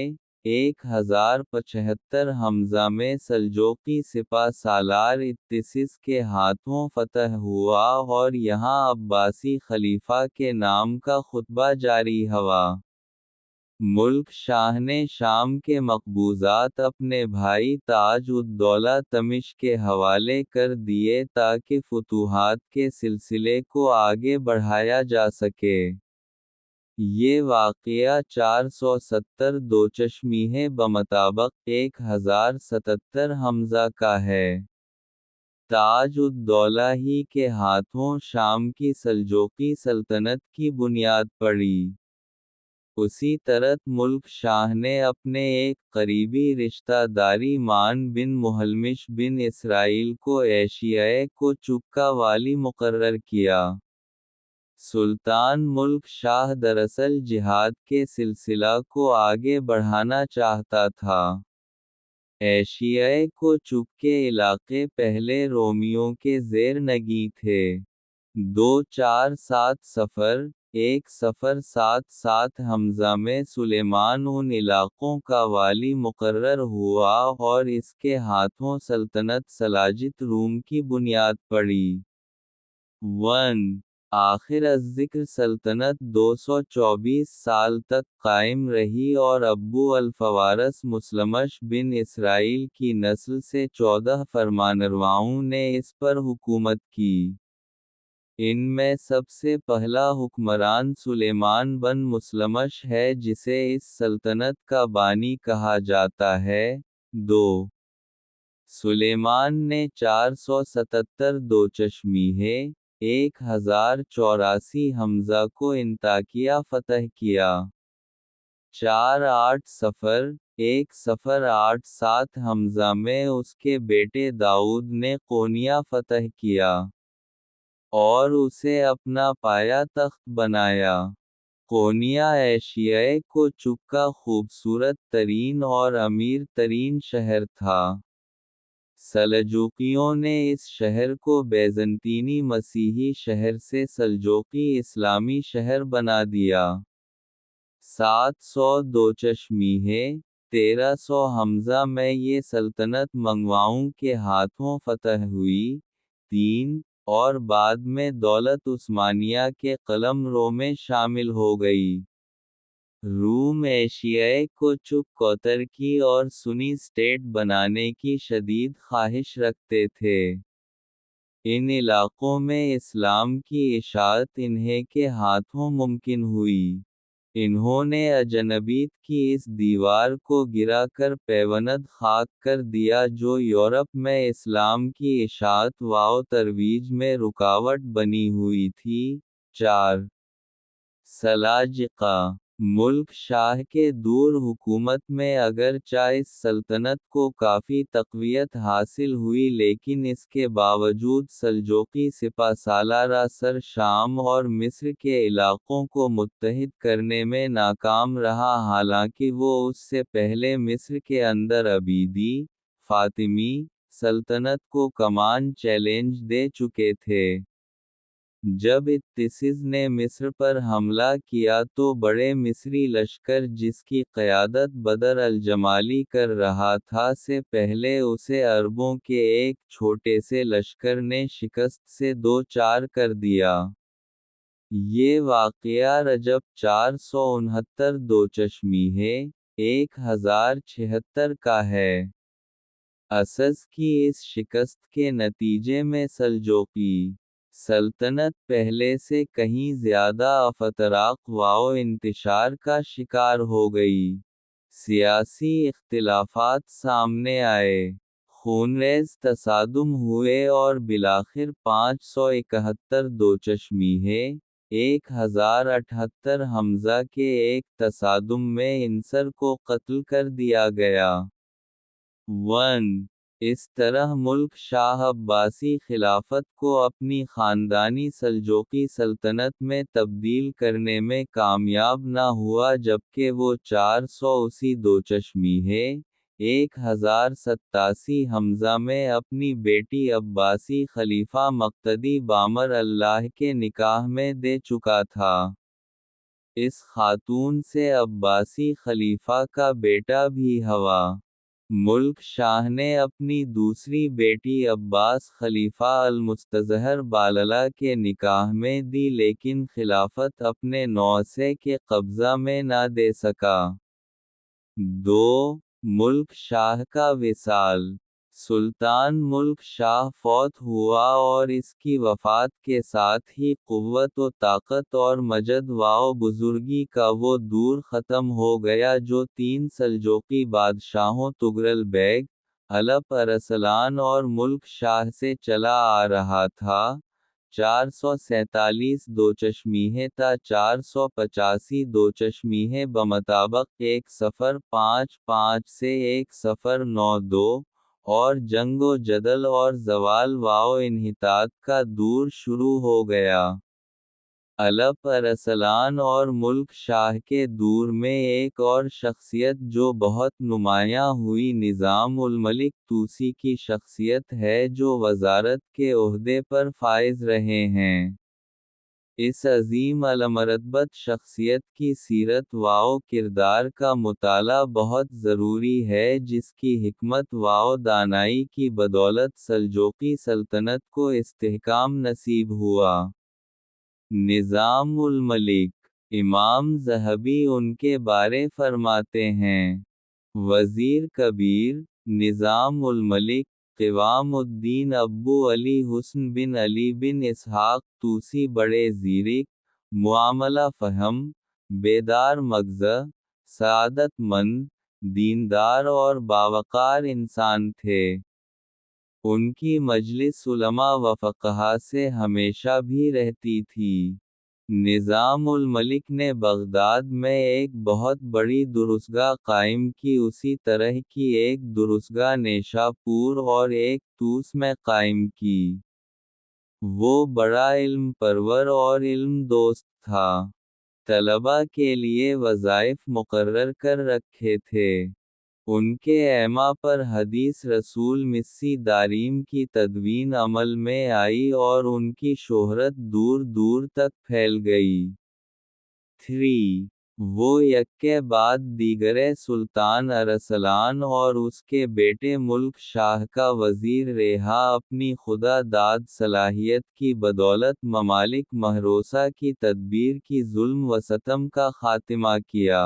1075 حمزہ میں سلجوقی سپہ سالار اتسس کے ہاتھوں فتح ہوا اور یہاں عباسی خلیفہ کے نام کا خطبہ جاری ہوا۔ ملک شاہ نے شام کے مقبوضات اپنے بھائی تاج الدولہ تمش کے حوالے کر دیے تاکہ فتوحات کے سلسلے کو آگے بڑھایا جا سکے۔ یہ واقعہ 470 دوچشمیہ بمطابق 1077 حمزہ کا ہے۔ تاج الدولہ ہی کے ہاتھوں شام کی سلجوقی سلطنت کی بنیاد پڑی۔ اسی طرح ملک شاہ نے اپنے ایک قریبی رشتہ داری مان بن محلمش بن اسرائیل کو ایشیائے کوچک کا والی مقرر کیا۔ سلطان ملک شاہ دراصل جہاد کے سلسلہ کو آگے بڑھانا چاہتا تھا۔ ایشیائے کوچک کے علاقے پہلے رومیوں کے زیر نگیں تھے۔ 247 صفر 107 حمزہ میں سلیمان ان علاقوں کا والی مقرر ہوا اور اس کے ہاتھوں سلطنت سلاجق روم کی بنیاد پڑی۔ 1 آخر الذکر سلطنت 224 سال تک قائم رہی اور ابو الفوارس مسلمش بن اسرائیل کی نسل سے 14 فرمانرواؤں نے اس پر حکومت کی۔ ان میں سب سے پہلا حکمران سلیمان بن مسلمش ہے جسے اس سلطنت کا بانی کہا جاتا ہے۔ 2 سلیمان نے 477 دو چشمیہ 1084 حمزہ کو انطاکیہ فتح کیا۔ 4 1087 حمزہ میں اس کے بیٹے داؤد نے قونیہ فتح کیا اور اسے اپنا پایا تخت بنایا۔ قونیہ ایشیائے کو چکا خوبصورت ترین اور امیر ترین شہر تھا۔ سلجوقیوں نے اس شہر کو بیزنطینی مسیحی شہر سے سلجوقی اسلامی شہر بنا دیا۔ 700 دو چشمیہ 1300 حمزہ میں یہ سلطنت منگواؤں کے ہاتھوں فتح ہوئی۔ 3 اور بعد میں دولت عثمانیہ کے قلم رو میں شامل ہو گئی۔ روم ایشیائے کو چک کوتر کی اور سنی اسٹیٹ بنانے کی شدید خواہش رکھتے تھے۔ ان علاقوں میں اسلام کی اشاعت انہیں کے ہاتھوں ممکن ہوئی۔ انہوں نے اجنبیت کی اس دیوار کو گرا کر پیوند خاک کر دیا جو یورپ میں اسلام کی اشاعت و ترویج میں رکاوٹ بنی ہوئی تھی۔ 4 سلاجقہ ملک شاہ کے دور حکومت میں اگرچہ اس سلطنت کو کافی تقویت حاصل ہوئی لیکن اس کے باوجود سلجوقی سپہ سالارہ سر شام اور مصر کے علاقوں کو متحد کرنے میں ناکام رہا حالانکہ وہ اس سے پہلے مصر کے اندر عبیدی، فاطمی سلطنت کو کمان چیلنج دے چکے تھے۔ جب اتسز نے مصر پر حملہ کیا تو بڑے مصری لشکر جس کی قیادت بدر الجمالی کر رہا تھا سے پہلے اسے عربوں کے ایک چھوٹے سے لشکر نے شکست سے دو چار کر دیا۔ یہ واقعہ رجب 469 دو چشمیہ 1076 کا ہے۔ اسس کی اس شکست کے نتیجے میں سلجوقی سلطنت پہلے سے کہیں زیادہ افتراق و انتشار کا شکار ہو گئی۔ سیاسی اختلافات سامنے آئے، خونریز تصادم ہوئے اور بالآخر 571 دو چشمیہ 1078 حمزہ کے ایک تصادم میں عنصر کو قتل کر دیا گیا۔ 1 اس طرح ملک شاہ عباسی خلافت کو اپنی خاندانی سلجوقی سلطنت میں تبدیل کرنے میں کامیاب نہ ہوا جبکہ وہ 480 دو چشمیہ 1087 حمزہ میں اپنی بیٹی عباسی خلیفہ مقتدی بامر اللہ کے نکاح میں دے چکا تھا۔ اس خاتون سے عباسی خلیفہ کا بیٹا بھی ہوا۔ ملک شاہ نے اپنی دوسری بیٹی عباس خلیفہ المستظہر باللہ کے نکاح میں دی لیکن خلافت اپنے نواسے کے قبضہ میں نہ دے سکا۔ 2 ملک شاہ کا وصال سلطان ملک شاہ فوت ہوا اور اس کی وفات کے ساتھ ہی قوت و طاقت اور مجد و بزرگی کا وہ دور ختم ہو گیا جو 3 سلجوقی بادشاہوں طغرل بیگ، الپ ارسلان اور ملک شاہ سے چلا آ رہا تھا۔ 447 دو چشمیہ تا 485 دو چشمیہ بمطابق 1055 سے 1092 اور جنگ و جدل اور زوال و انحطاط کا دور شروع ہو گیا۔ الپ ارسلان اور ملک شاہ کے دور میں ایک اور شخصیت جو بہت نمایاں ہوئی نظام الملک طوسی کی شخصیت ہے جو وزارت کے عہدے پر فائز رہے ہیں۔ اس عظیم المرتبت شخصیت کی سیرت و کردار کا مطالعہ بہت ضروری ہے، جس کی حکمت و دانائی کی بدولت سلجوقی سلطنت کو استحکام نصیب ہوا۔ نظام الملک، امام ذہبی ان کے بارے فرماتے ہیں، وزیر کبیر، نظام الملک، قوام الدین ابو علی حسن بن علی بن اسحاق توسی بڑے زیرک، معاملہ فہم، بیدار مغز، سعادت مند، دیندار اور باوقار انسان تھے۔ ان کی مجلس علماء و فقہا سے ہمیشہ بھی رہتی تھی۔ نظام الملک نے بغداد میں ایک بہت بڑی درسگاہ قائم کی، اسی طرح کی ایک درسگاہ نیشاپور اور ایک طوس میں قائم کی۔ وہ بڑا علم پرور اور علم دوست تھا۔ طلباء کے لیے وظائف مقرر کر رکھے تھے۔ ان کے ایما پر حدیث رسول مسی داریم کی تدوین عمل میں آئی اور ان کی شہرت دور دور تک پھیل گئی۔ 3 وہ یک کے بعد دیگرے سلطان ارسلان اور اس کے بیٹے ملک شاہ کا وزیر رہا، اپنی خدا داد صلاحیت کی بدولت ممالک محروسہ کی تدبیر کی، ظلم و ستم کا خاتمہ کیا۔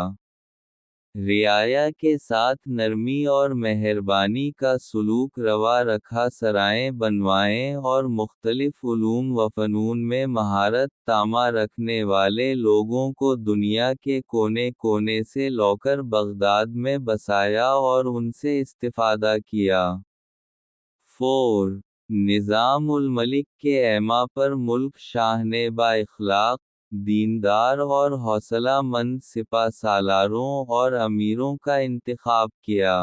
رعایا کے ساتھ نرمی اور مہربانی کا سلوک روا رکھا، سرائیں بنوائیں اور مختلف علوم و فنون میں مہارت تامہ رکھنے والے لوگوں کو دنیا کے کونے کونے سے لوکر بغداد میں بسایا اور ان سے استفادہ کیا۔ 4 نظام الملک کے ایما پر ملک شاہ نے با اخلاق، دیندار اور حوصلہ مند سپہ سالاروں اور امیروں کا انتخاب کیا۔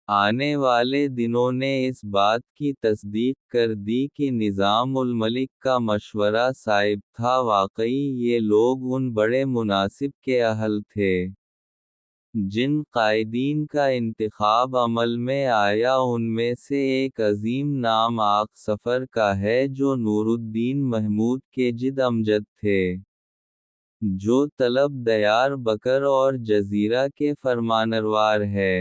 آنے والے دنوں نے اس بات کی تصدیق کر دی کہ نظام الملک کا مشورہ صائب تھا، واقعی یہ لوگ ان بڑے مناسب کے اہل تھے۔ جن قائدین کا انتخاب عمل میں آیا ان میں سے ایک عظیم نام آق سفر کا ہے، جو نور الدین محمود کے جد امجد تھے، جو طلب دیار بکر اور جزیرہ کے فرمانروا ہے۔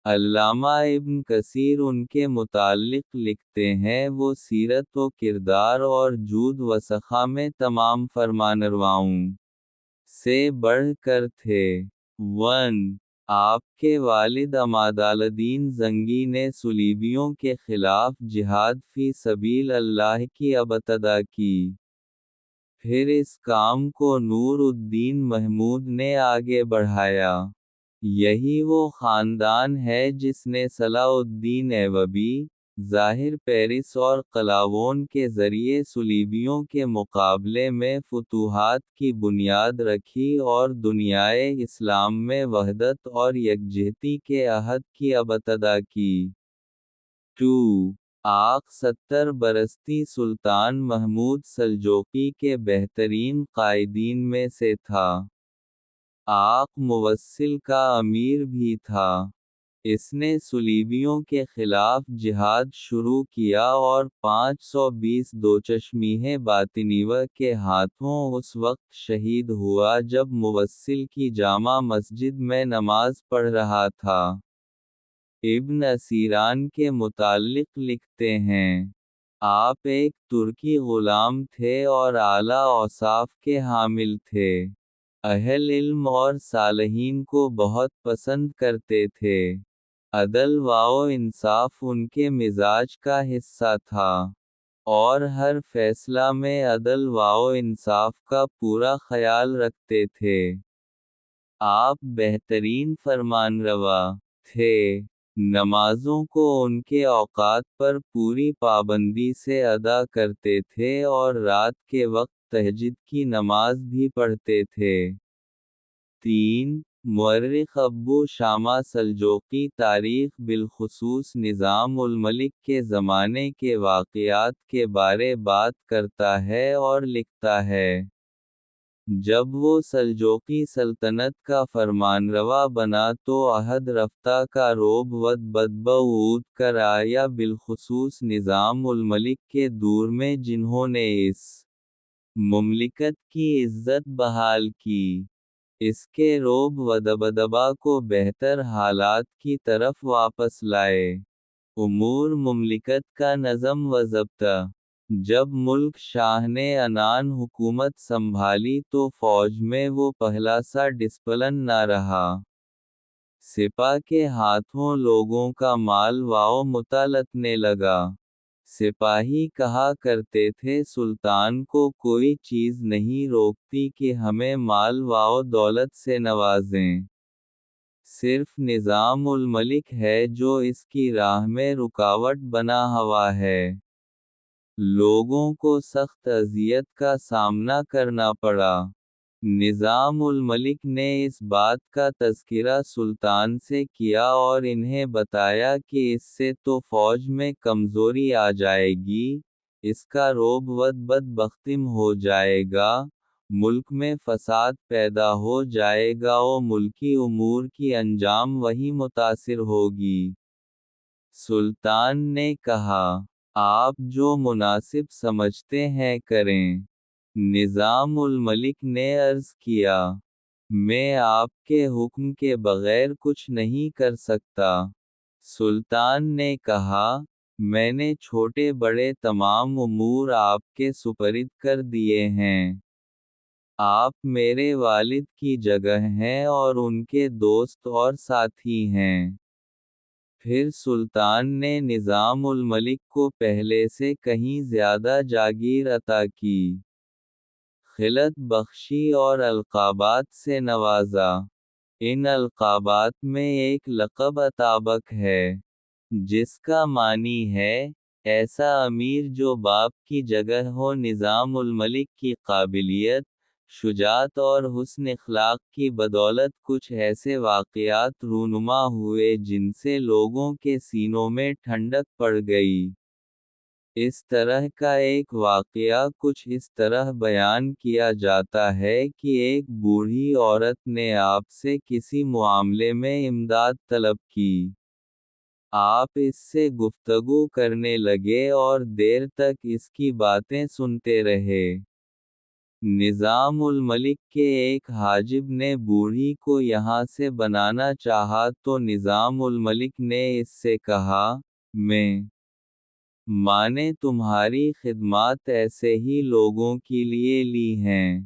علامہ ابن کثیر ان کے متعلق لکھتے ہیں، وہ سیرت و کردار اور جود و سخا میں تمام فرمانرواؤں سے بڑھ کر تھے۔ 1 آپ کے والد عمادالدین زنگی نے صلیبیوں کے خلاف جہاد فی سبیل اللہ کی ابتدا کی۔ پھر اس کام کو نور الدین محمود نے آگے بڑھایا۔ یہی وہ خاندان ہے جس نے صلاح الدین ایوبی، ظاہر پیرس اور قلاوون کے ذریعے صلیبیوں کے مقابلے میں فتوحات کی بنیاد رکھی اور دنیائے اسلام میں وحدت اور یکجہتی کے عہد کی ابتدا کی۔ 2 آق 70 برستی سلطان محمود سلجوقی کے بہترین قائدین میں سے تھا۔ آق موصل کا امیر بھی تھا۔ اس نے صلیبیوں کے خلاف جہاد شروع کیا اور 520 دوچشمیہ باطنیوہ کے ہاتھوں اس وقت شہید ہوا جب موصل کی جامع مسجد میں نماز پڑھ رہا تھا۔ ابن اسیران کے متعلق لکھتے ہیں، آپ ایک ترکی غلام تھے اور اعلیٰ اوصاف کے حامل تھے۔ اہل علم اور صالحین کو بہت پسند کرتے تھے۔ عدل و انصاف ان کے مزاج کا حصہ تھا، اور ہر فیصلہ میں عدل و انصاف کا پورا خیال رکھتے تھے۔ آپ بہترین فرمانروا تھے۔ نمازوں کو ان کے اوقات پر پوری پابندی سے ادا کرتے تھے اور رات کے وقت تہجد کی نماز بھی پڑھتے تھے۔ 3 مورخ ابو شامہ سلجوقی تاریخ بالخصوص نظام الملک کے زمانے کے واقعات کے بارے بات کرتا ہے اور لکھتا ہے، جب وہ سلجوقی سلطنت کا فرمانروا بنا تو عہد رفتہ کا روب ود بدبعود کر آیا، بالخصوص نظام الملک کے دور میں، جنہوں نے اس مملکت کی عزت بحال کی، اس کے روب و دبدبا کو بہتر حالات کی طرف واپس لائے، امور مملکت کا نظم و ضبط۔ جب ملک شاہ نے عنان حکومت سنبھالی تو فوج میں وہ پہلا سا ڈسپلن نہ رہا۔ سپاہ کے ہاتھوں لوگوں کا مال واؤ متلتنے لگا۔ سپاہی کہا کرتے تھے سلطان کو کوئی چیز نہیں روکتی کہ ہمیں مال واؤ دولت سے نوازیں، صرف نظام الملک ہے جو اس کی راہ میں رکاوٹ بنا ہوا ہے۔ لوگوں کو سخت اذیت کا سامنا کرنا پڑا۔ نظام الملک نے اس بات کا تذکرہ سلطان سے کیا اور انہیں بتایا کہ اس سے تو فوج میں کمزوری آ جائے گی، اس کا روب و بدبختم ہو جائے گا، ملک میں فساد پیدا ہو جائے گا اور ملکی امور کی انجام وہی متاثر ہوگی۔ سلطان نے کہا، آپ جو مناسب سمجھتے ہیں کریں۔ نظام الملک نے عرض کیا، میں آپ کے حکم کے بغیر کچھ نہیں کر سکتا۔ سلطان نے کہا، میں نے چھوٹے بڑے تمام امور آپ کے سپرد کر دیے ہیں۔ آپ میرے والد کی جگہ ہیں اور ان کے دوست اور ساتھی ہیں۔ پھر سلطان نے نظام الملک کو پہلے سے کہیں زیادہ جاگیر عطا کی، خلعت بخشی اور القابات سے نوازا۔ ان القابات میں ایک لقب اتابک ہے، جس کا معنی ہے ایسا امیر جو باپ کی جگہ ہو۔ نظام الملک کی قابلیت، شجاعت اور حسن اخلاق کی بدولت کچھ ایسے واقعات رونما ہوئے جن سے لوگوں کے سینوں میں ٹھنڈک پڑ گئی۔ اس طرح کا ایک واقعہ کچھ اس طرح بیان کیا جاتا ہے کہ ایک بوڑھی عورت نے آپ سے کسی معاملے میں امداد طلب کی۔ آپ اس سے گفتگو کرنے لگے اور دیر تک اس کی باتیں سنتے رہے۔ نظام الملک کے ایک حاجب نے بوڑھی کو یہاں سے بنانا چاہا تو نظام الملک نے اس سے کہا، میں نے تمہاری خدمات ایسے ہی لوگوں کے لیے لی ہیں۔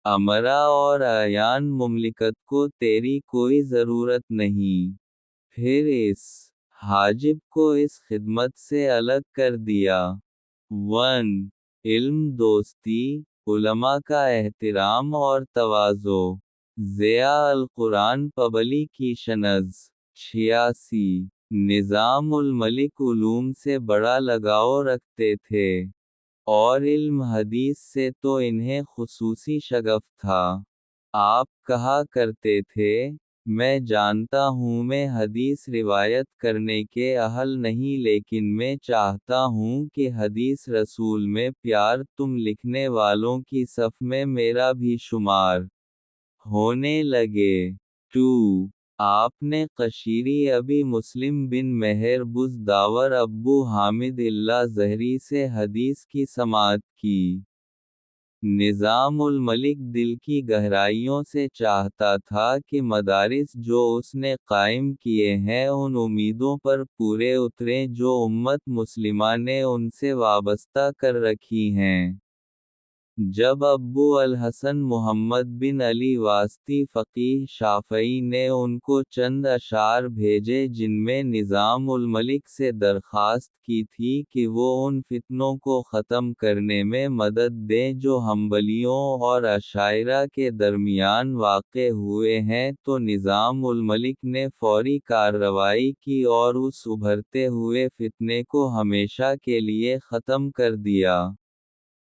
امرا اور اعیان مملکت کو تیری کوئی ضرورت نہیں۔ پھر اس حاجب کو اس خدمت سے الگ کر دیا۔ 1 علم دوستی، علماء کا احترام اور تواضع۔ ضیاء القرآن پبلیکیشنز 86۔ نظام الملک علوم سے بڑا لگاؤ رکھتے تھے، اور علم حدیث سے تو انہیں خصوصی شغف تھا۔ آپ کہا کرتے تھے، میں جانتا ہوں میں حدیث روایت کرنے کے اہل نہیں، لیکن میں چاہتا ہوں کہ حدیث رسول میں پیار تم لکھنے والوں کی صف میں میرا بھی شمار ہونے لگے۔ 2 آپ نے قشیری ابی مسلم بن مہر بزداور ابو حامد اللہ زہری سے حدیث کی سماعت کی۔ نظام الملک دل کی گہرائیوں سے چاہتا تھا کہ مدارس جو اس نے قائم کیے ہیں ان امیدوں پر پورے اتریں جو امت مسلمہ نے ان سے وابستہ کر رکھی ہیں۔ جب ابو الحسن محمد بن علی واسطی فقیہ شافعی نے ان کو چند اشعار بھیجے جن میں نظام الملک سے درخواست کی تھی کہ وہ ان فتنوں کو ختم کرنے میں مدد دیں جو حنبلیوں اور اشاعرہ کے درمیان واقع ہوئے ہیں، تو نظام الملک نے فوری کارروائی کی اور اس ابھرتے ہوئے فتنے کو ہمیشہ کے لیے ختم کر دیا۔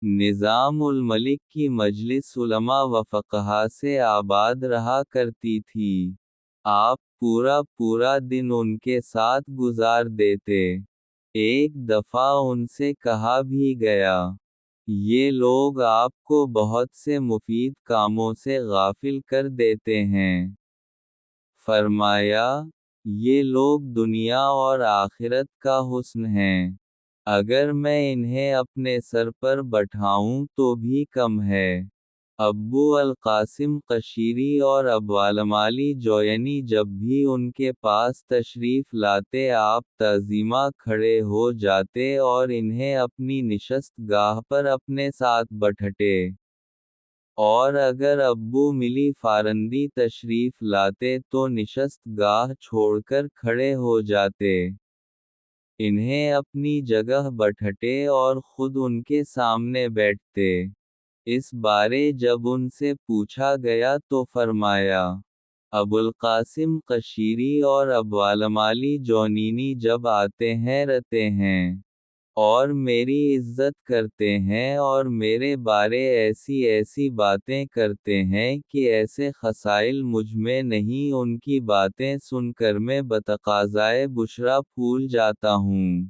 نظام الملک کی مجلس علماء و فقہا سے آباد رہا کرتی تھی۔ آپ پورا دن ان کے ساتھ گزار دیتے۔ ایک دفعہ ان سے کہا بھی گیا، یہ لوگ آپ کو بہت سے مفید کاموں سے غافل کر دیتے ہیں۔ فرمایا، یہ لوگ دنیا اور آخرت کا حسن ہیں۔ اگر میں انہیں اپنے سر پر بٹھاؤں تو بھی کم ہے۔ ابو القاسم قشیری اور ابوالمالی جوینی جب بھی ان کے پاس تشریف لاتے آپ تعظیمہ کھڑے ہو جاتے اور انہیں اپنی نشست گاہ پر اپنے ساتھ بٹھتے۔ اور اگر ابو ملی فارندی تشریف لاتے تو نشست گاہ چھوڑ کر کھڑے ہو جاتے، انہیں اپنی جگہ بٹھتے اور خود ان کے سامنے بیٹھتے۔ اس بارے جب ان سے پوچھا گیا تو فرمایا، ابوالقاسم قشیری اور ابوالمالی جونینی جب آتے ہیں رہتے ہیں اور میری عزت کرتے ہیں اور میرے بارے ایسی ایسی باتیں کرتے ہیں کہ ایسے خصائل مجھ میں نہیں، ان کی باتیں سن کر میں بتقاضائے بشرا پھول جاتا ہوں۔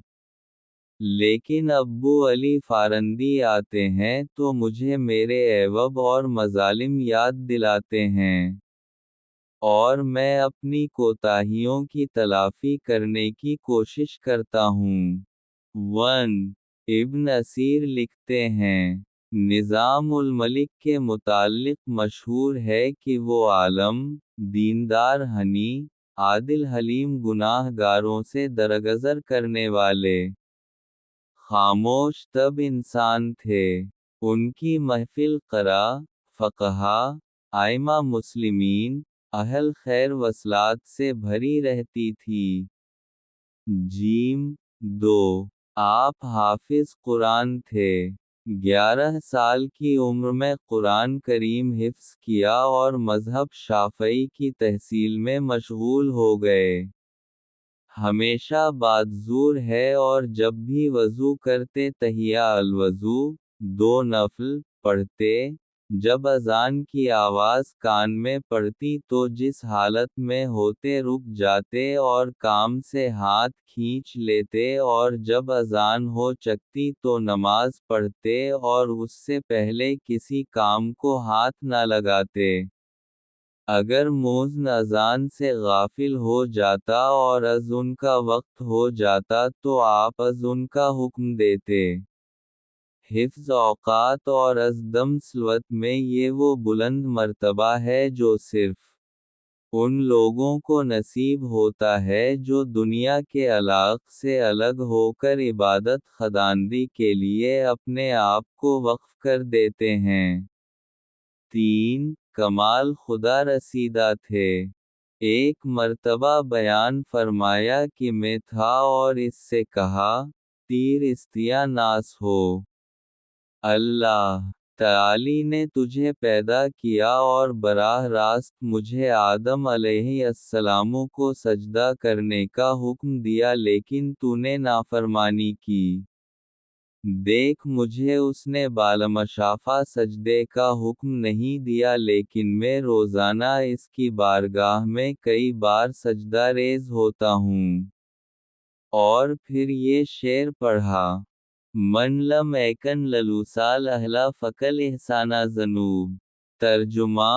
لیکن ابو علی فارندی آتے ہیں تو مجھے میرے عیوب اور مظالم یاد دلاتے ہیں، اور میں اپنی کوتاہیوں کی تلافی کرنے کی کوشش کرتا ہوں۔ ابن اسیر لکھتے ہیں، نظام الملک کے متعلق مشہور ہے کہ وہ عالم، دیندار، حنی، عادل، حلیم، گناہ گاروں سے درگزر کرنے والے خاموش طب انسان تھے۔ ان کی محفل قرا، فقہا، ائمہ مسلمین، اہل خیر وصلات سے بھری رہتی تھی۔ 2 آپ حافظ قرآن تھے۔ 11 سال کی عمر میں قرآن کریم حفظ کیا اور مذہب شافعی کی تحصیل میں مشغول ہو گئے۔ ہمیشہ بادزور ہے اور جب بھی وضو کرتے تحیہ الوضو، 2 نفل، پڑھتے۔ جب اذان کی آواز کان میں پڑتی تو جس حالت میں ہوتے رک جاتے اور کام سے ہاتھ کھینچ لیتے، اور جب اذان ہو چکتی تو نماز پڑھتے اور اس سے پہلے کسی کام کو ہاتھ نہ لگاتے۔ اگر مؤذن اذان سے غافل ہو جاتا اور اذان کا وقت ہو جاتا تو آپ اذان کا حکم دیتے۔ حفظ اوقات اور از دم صلوت میں یہ وہ بلند مرتبہ ہے جو صرف ان لوگوں کو نصیب ہوتا ہے جو دنیا کے علاق سے الگ ہو کر عبادت خداوندی کے لیے اپنے آپ کو وقف کر دیتے ہیں۔ 3 کمال خدا رسیدہ تھے۔ ایک مرتبہ بیان فرمایا کہ میں تھا اور اس سے کہا، تیر استیا ناس ہو۔ اللہ تعالی نے تجھے پیدا کیا اور براہ راست مجھے آدم علیہ السلام کو سجدہ کرنے کا حکم دیا لیکن تو نے نافرمانی کی۔ دیکھ مجھے اس نے بالمشافہ سجدے کا حکم نہیں دیا لیکن میں روزانہ اس کی بارگاہ میں کئی بار سجدہ ریز ہوتا ہوں۔ اور پھر یہ شعر پڑھا، من لم ایکن للوصال اہلا فکل احسانہ ذنوب۔ ترجمہ،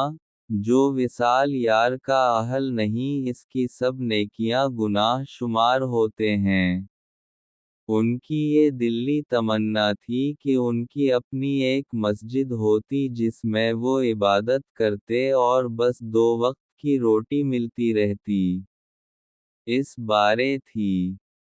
جو وصال یار کا اہل نہیں اس کی سب نیکیاں گناہ شمار ہوتے ہیں۔ ان کی یہ دلی تمنا تھی کہ ان کی اپنی ایک مسجد ہوتی جس میں وہ عبادت کرتے اور بس 2 وقت کی روٹی ملتی رہتی۔ اس بارے تھی۔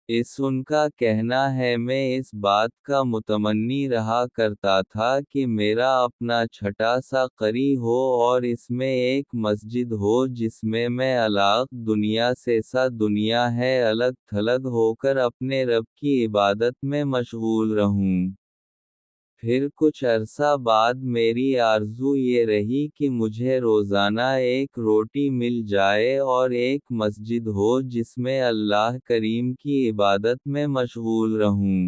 اس ان کا کہنا ہے، میں اس بات کا متمنی رہا کرتا تھا کہ میرا اپنا چھٹا سا قری ہو اور اس میں ایک مسجد ہو جس میں الگ دنیا سے سا دنیا ہے الگ تھلگ ہو کر اپنے رب کی عبادت میں مشغول رہوں۔ پھر کچھ عرصہ بعد میری آرزو یہ رہی کہ مجھے روزانہ ایک روٹی مل جائے اور ایک مسجد ہو جس میں اللہ کریم کی عبادت میں مشغول رہوں۔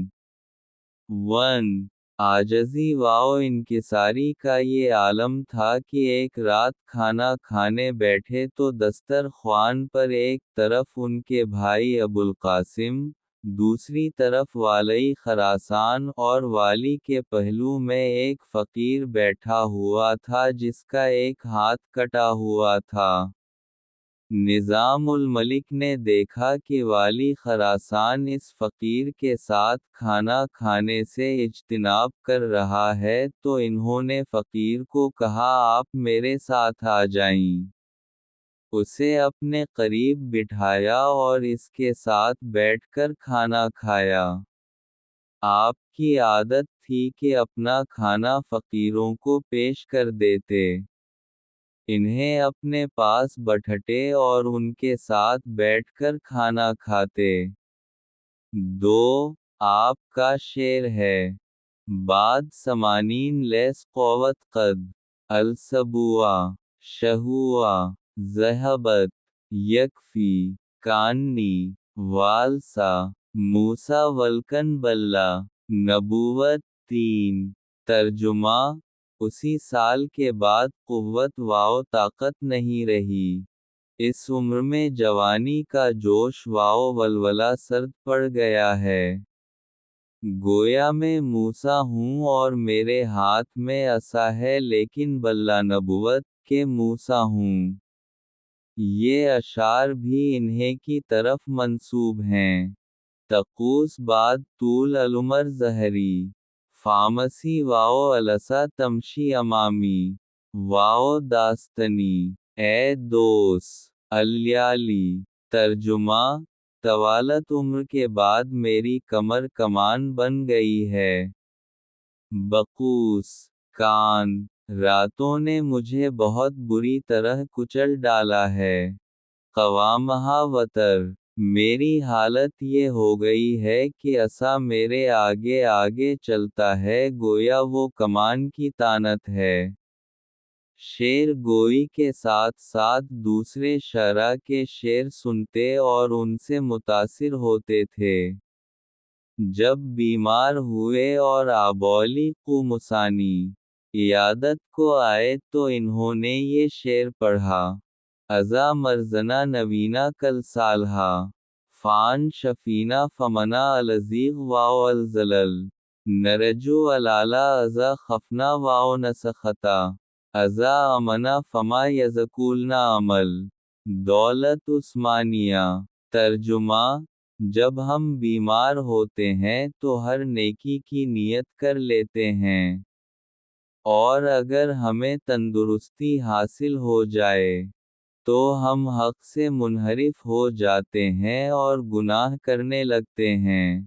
عاجزی و انکساری کا یہ عالم تھا کہ ایک رات کھانا کھانے بیٹھے تو دسترخوان پر ایک طرف ان کے بھائی ابوالقاسم، دوسری طرف والی خراسان اور والی کے پہلو میں ایک فقیر بیٹھا ہوا تھا جس کا ایک ہاتھ کٹا ہوا تھا۔ نظام الملک نے دیکھا کہ والی خراسان اس فقیر کے ساتھ کھانا کھانے سے اجتناب کر رہا ہے تو انہوں نے فقیر کو کہا آپ میرے ساتھ آ جائیں۔ اسے اپنے قریب بٹھایا اور اس کے ساتھ بیٹھ کر کھانا کھایا۔ آپ کی عادت تھی کہ اپنا کھانا فقیروں کو پیش کر دیتے۔ انہیں اپنے پاس بٹھتے اور ان کے ساتھ بیٹھ کر کھانا کھاتے۔ 2 آپ کا شعر ہے۔ بعد سمانین لیس قوت قد السبوع شہوع ذہبت یکفی کانی والسا موسیٰ ولکن بلّہ نبوت 3 ترجمہ اسی سال کے بعد قوت و طاقت نہیں رہی۔ اس عمر میں جوانی کا جوش و ولولہ سرد پڑ گیا ہے۔ گویا میں موسیٰ ہوں اور میرے ہاتھ میں عصا ہے لیکن بلّہ نبوت کے موسیٰ ہوں۔ یہ اشعار بھی انہیں کی طرف منسوب ہیں۔ طقوس بعد طول العمر زہری فامسی واو السا تمشی امامی واو داستنی اے دوس الیالی ترجمہ طوالت عمر کے بعد میری کمر کمان بن گئی ہے۔ بقوس کان راتوں نے مجھے بہت بری طرح کچل ڈالا ہے۔ قوامہا وتر میری حالت یہ ہو گئی ہے کہ عصا میرے آگے آگے چلتا ہے گویا وہ کمان کی طعنت ہے۔ شعر گوئی کے ساتھ ساتھ دوسرے شعراء کے شعر سنتے اور ان سے متاثر ہوتے تھے۔ جب بیمار ہوئے اور آبولی قومسانی عیادت کو آئے تو انہوں نے یہ شعر پڑھا۔ ازا مرزنا نوینا کل سالہا فان شفینا فمنا الزیغ واو الزلل نرجو الالا ازا خفنا واو نسختا ازا امنا فما یزکولنا عمل دولت عثمانیہ ترجمہ جب ہم بیمار ہوتے ہیں تو ہر نیکی کی نیت کر لیتے ہیں، اور اگر ہمیں تندرستی حاصل ہو جائے تو ہم حق سے منحرف ہو جاتے ہیں اور گناہ کرنے لگتے ہیں۔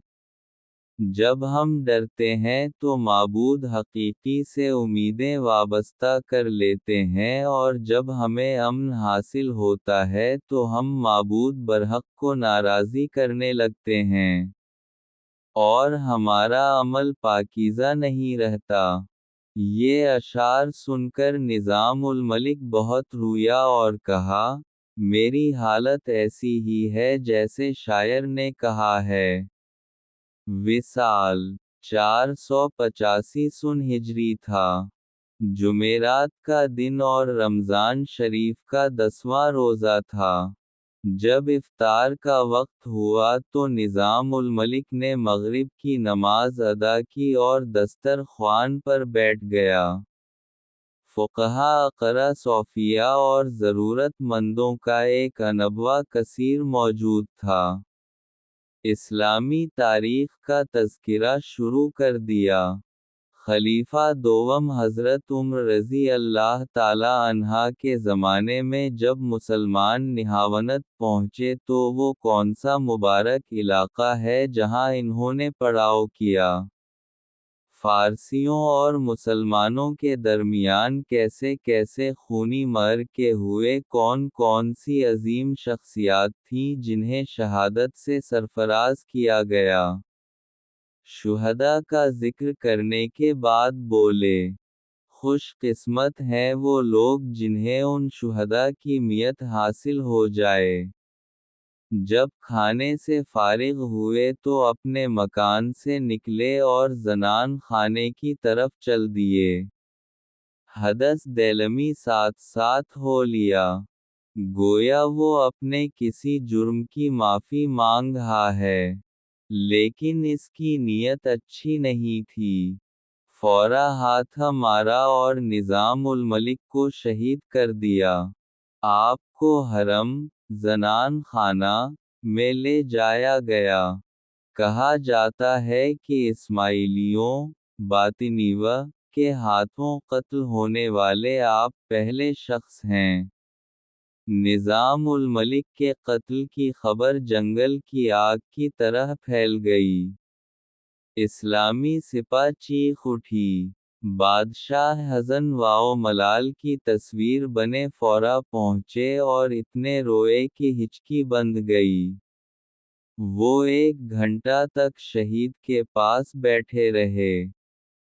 جب ہم ڈرتے ہیں تو معبود حقیقی سے امیدیں وابستہ کر لیتے ہیں اور جب ہمیں امن حاصل ہوتا ہے تو ہم معبود برحق کو ناراضی کرنے لگتے ہیں، اور ہمارا عمل پاکیزہ نہیں رہتا۔ یہ اشعار سن کر نظام الملک بہت رویا اور کہا، میری حالت ایسی ہی ہے جیسے شاعر نے کہا ہے۔ وصال 485 سن ہجری تھا۔ جمعرات کا دن اور رمضان شریف کا 10واں روزہ تھا۔ جب افطار کا وقت ہوا تو نظام الملک نے مغرب کی نماز ادا کی اور دسترخوان پر بیٹھ گیا۔ فقہا اقرا صوفیہ اور ضرورت مندوں کا ایک انبوہ کثیر موجود تھا۔ اسلامی تاریخ کا تذکرہ شروع کر دیا۔ خلیفہ دوم حضرت عمر رضی اللہ تعالی عنہ کے زمانے میں جب مسلمان نہاونت پہنچے تو وہ کون سا مبارک علاقہ ہے جہاں انہوں نے پڑاؤ کیا؟ فارسیوں اور مسلمانوں کے درمیان کیسے کیسے خونی معرکے ہوئے، کون کون سی عظیم شخصیات تھیں جنہیں شہادت سے سرفراز کیا گیا؟ شہداء کا ذکر کرنے کے بعد بولے، خوش قسمت ہیں وہ لوگ جنہیں ان شہداء کی میت حاصل ہو جائے۔ جب کھانے سے فارغ ہوئے تو اپنے مکان سے نکلے اور زنان خانے کی طرف چل دیے۔ حدث دیلمی ساتھ ساتھ ہو لیا، گویا وہ اپنے کسی جرم کی معافی مانگ رہا ہے، لیکن اس کی نیت اچھی نہیں تھی۔ فورا ہاتھ مارا اور نظام الملک کو شہید کر دیا۔ آپ کو حرم زنان خانہ میں لے جایا گیا۔ کہا جاتا ہے کہ اسماعیلیوں باطنیوہ کے ہاتھوں قتل ہونے والے آپ پہلے شخص ہیں۔ نظام الملک کے قتل کی خبر جنگل کی آگ کی طرح پھیل گئی۔ اسلامی سپہ چیخ اٹھی۔ بادشاہ حزن و ملال کی تصویر بنے فورا پہنچے اور اتنے روئے کہ ہچکی بند گئی۔ وہ 1 گھنٹہ تک شہید کے پاس بیٹھے رہے۔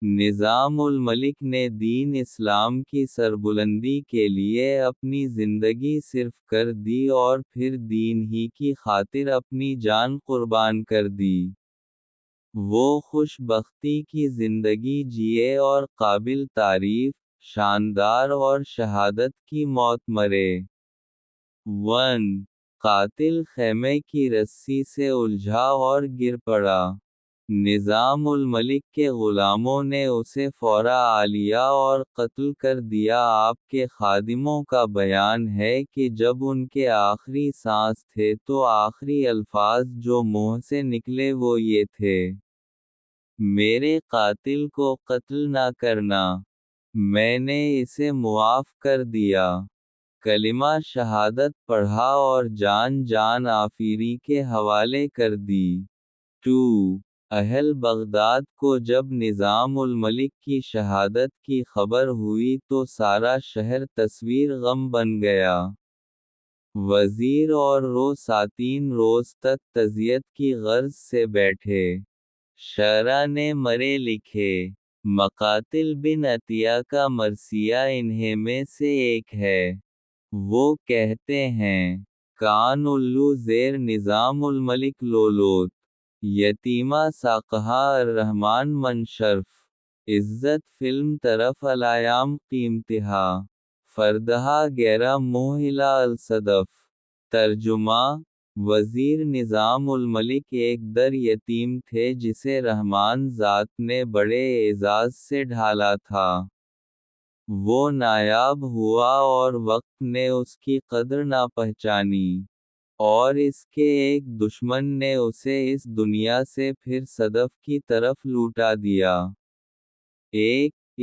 نظام الملک نے دین اسلام کی سربلندی کے لیے اپنی زندگی صرف کر دی اور پھر دین ہی کی خاطر اپنی جان قربان کر دی۔ وہ خوش بختی کی زندگی جیے اور قابل تعریف، شاندار اور شہادت کی موت مرے۔ 1 قاتل خیمے کی رسی سے الجھا اور گر پڑا۔ نظام الملک کے غلاموں نے اسے فورا لیا اور قتل کر دیا۔ آپ کے خادموں کا بیان ہے کہ جب ان کے آخری سانس تھے تو آخری الفاظ جو منہ سے نکلے وہ یہ تھے، میرے قاتل کو قتل نہ کرنا، میں نے اسے معاف کر دیا۔ کلمہ شہادت پڑھا اور جان آفیری کے حوالے کر دی۔ 2 اہل بغداد کو جب نظام الملک کی شہادت کی خبر ہوئی تو سارا شہر تصویر غم بن گیا۔ وزیر اور رو 3 روز تک تعزیت کی غرض سے بیٹھے۔ شعراء نے مرے لکھے۔ مقاتل بن عطیہ کا مرثیہ انہیں میں سے ایک ہے۔ وہ کہتے ہیں، کان الو زیر نظام الملک لولوت، یتیمہ ساقہا الرحمن من شرف، عزت فلم طرف الایام قیمتہا، فردہا گیرہ موہلا الصدف۔ ترجمہ: وزیر نظام الملک ایک در یتیم تھے جسے رحمان ذات نے بڑے اعزاز سے ڈھالا تھا۔ وہ نایاب ہوا اور وقت نے اس کی قدر نہ پہچانی، اور اس کے ایک دشمن نے اسے اس دنیا سے پھر صدف کی طرف لوٹا دیا۔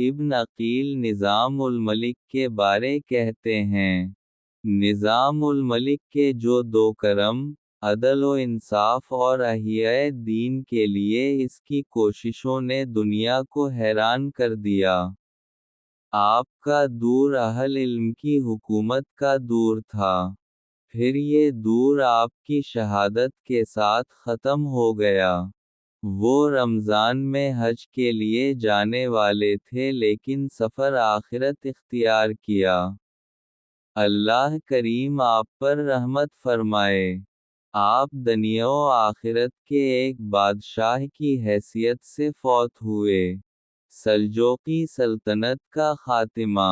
ابن عقیل نظام الملک کے بارے کہتے ہیں، نظام الملک کے جو 2 کرم، عدل و انصاف اور احیاء دین کے لیے اس کی کوششوں نے دنیا کو حیران کر دیا۔ آپ کا دور اہل علم کی حکومت کا دور تھا، پھر یہ دور آپ کی شہادت کے ساتھ ختم ہو گیا۔ وہ رمضان میں حج کے لیے جانے والے تھے لیکن سفر آخرت اختیار کیا۔ اللہ کریم آپ پر رحمت فرمائے۔ آپ دنیا و آخرت کے ایک بادشاہ کی حیثیت سے فوت ہوئے۔ سلجوقی سلطنت کا خاتمہ۔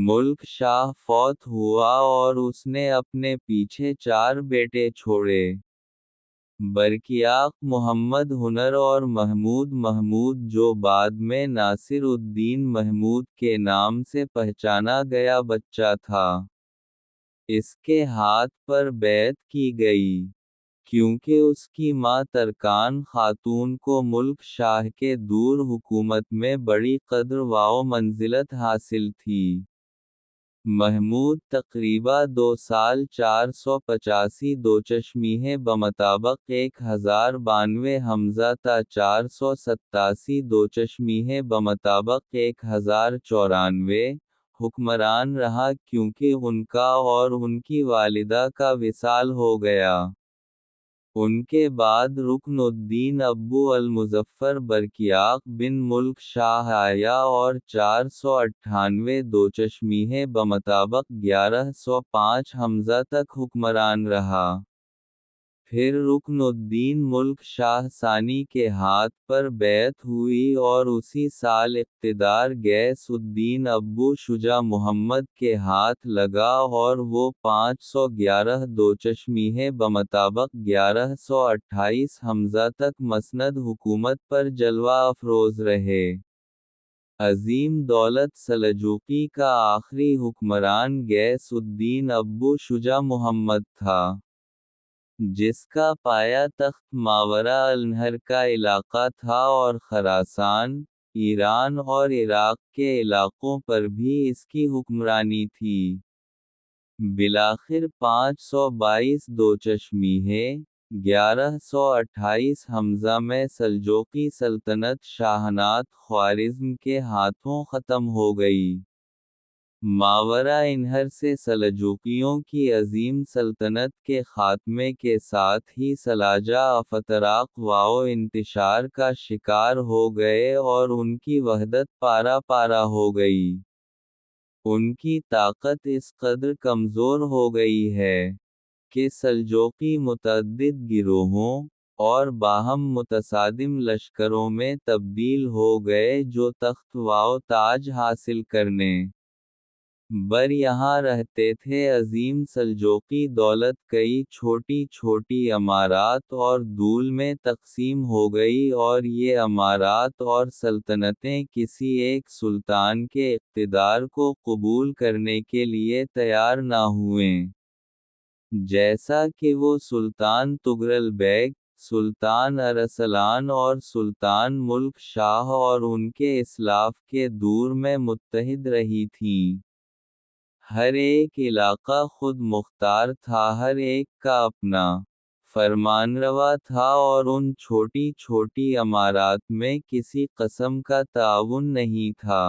ملک شاہ فوت ہوا اور اس نے اپنے پیچھے 4 بیٹے چھوڑے۔ برکیاق محمد ہنر اور محمود جو بعد میں ناصر الدین محمود کے نام سے پہچانا گیا بچہ تھا۔ اس کے ہاتھ پر بیعت کی گئی، کیونکہ اس کی ماں ترکان خاتون کو ملک شاہ کے دور حکومت میں بڑی قدر و منزلت حاصل تھی۔ محمود تقریباً 2 سال 485 دوچشمیہ بمطابق 1092 حمزہ تا 487 دوچشمیہ بمطابق 1094 حکمران رہا کیونکہ ان کا اور ان کی والدہ کا وصال ہو گیا۔ ان کے بعد رکن الدین ابو المظفر برکیاق بن ملک شاہ آیا اور 498 دوچشمیہ بمطابق 1105 حمزہ تک حکمران رہا۔ پھر رکن الدین ملک شاہ ثانی کے ہاتھ پر بیعت ہوئی اور اسی سال اقتدار غیث الدین ابو شجاع محمد کے ہاتھ لگا اور وہ 511 دوچشمیہ بمطابق 1128 حمزہ تک مسند حکومت پر جلوہ افروز رہے۔ عظیم دولت سلجوقی کا آخری حکمران غیث الدین ابو شجاع محمد تھا، جس کا پایہ تخت ماورا النہر کا علاقہ تھا اور خراسان، ایران اور عراق کے علاقوں پر بھی اس کی حکمرانی تھی۔ بالآخر 522 دوچشمیہ 1128 حمزہ میں سلجوقی سلطنت شاہنات خوارزم کے ہاتھوں ختم ہو گئی۔ ماورا انہر سے سلجوقیوں کی عظیم سلطنت کے خاتمے کے ساتھ ہی سلاجہ افتراق و انتشار کا شکار ہو گئے اور ان کی وحدت پارا پارا ہو گئی۔ ان کی طاقت اس قدر کمزور ہو گئی ہے کہ سلجوقی متعدد گروہوں اور باہم متصادم لشکروں میں تبدیل ہو گئے جو تخت و تاج حاصل کرنے بر یہاں رہتے تھے۔ عظیم سلجوقی دولت کئی چھوٹی چھوٹی امارات اور دول میں تقسیم ہو گئی اور یہ امارات اور سلطنتیں کسی ایک سلطان کے اقتدار کو قبول کرنے کے لیے تیار نہ ہوئیں، جیسا کہ وہ سلطان طغرل بیگ، سلطان ارسلان اور سلطان ملک شاہ اور ان کے اسلاف کے دور میں متحد رہی تھیں۔ ہر ایک علاقہ خود مختار تھا، ہر ایک کا اپنا فرمانروا تھا اور ان چھوٹی چھوٹی امارات میں کسی قسم کا تعاون نہیں تھا۔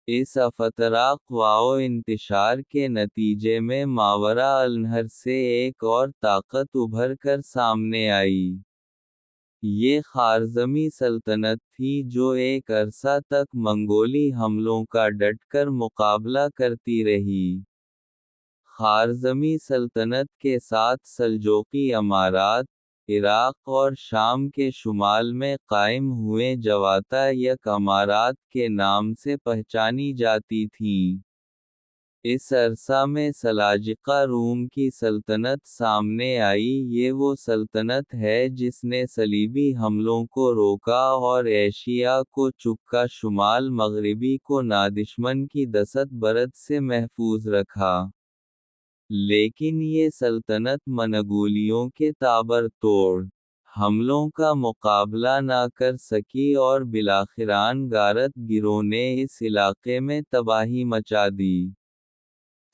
اس افتراق و انتشار کے نتیجے میں ماورا النہر سے ایک اور طاقت ابھر کر سامنے آئی۔ یہ خوارزمی سلطنت تھی جو ایک عرصہ تک منگولی حملوں کا ڈٹ کر مقابلہ کرتی رہی۔ خوارزمی سلطنت کے ساتھ سلجوقی امارات، عراق اور شام کے شمال میں قائم ہوئے جواتا یک امارات کے نام سے پہچانی جاتی تھیں۔ اس عرصہ میں سلاجقہ روم کی سلطنت سامنے آئی۔ یہ وہ سلطنت ہے جس نے صلیبی حملوں کو روکا اور ایشیا کو چکا شمال مغربی کو نادشمن کی دست برد سے محفوظ رکھا۔ لیکن یہ سلطنت منگولیوں کے تابڑتوڑ حملوں کا مقابلہ نہ کر سکی اور بالآخران غارت گروں نے اس علاقے میں تباہی مچا دی۔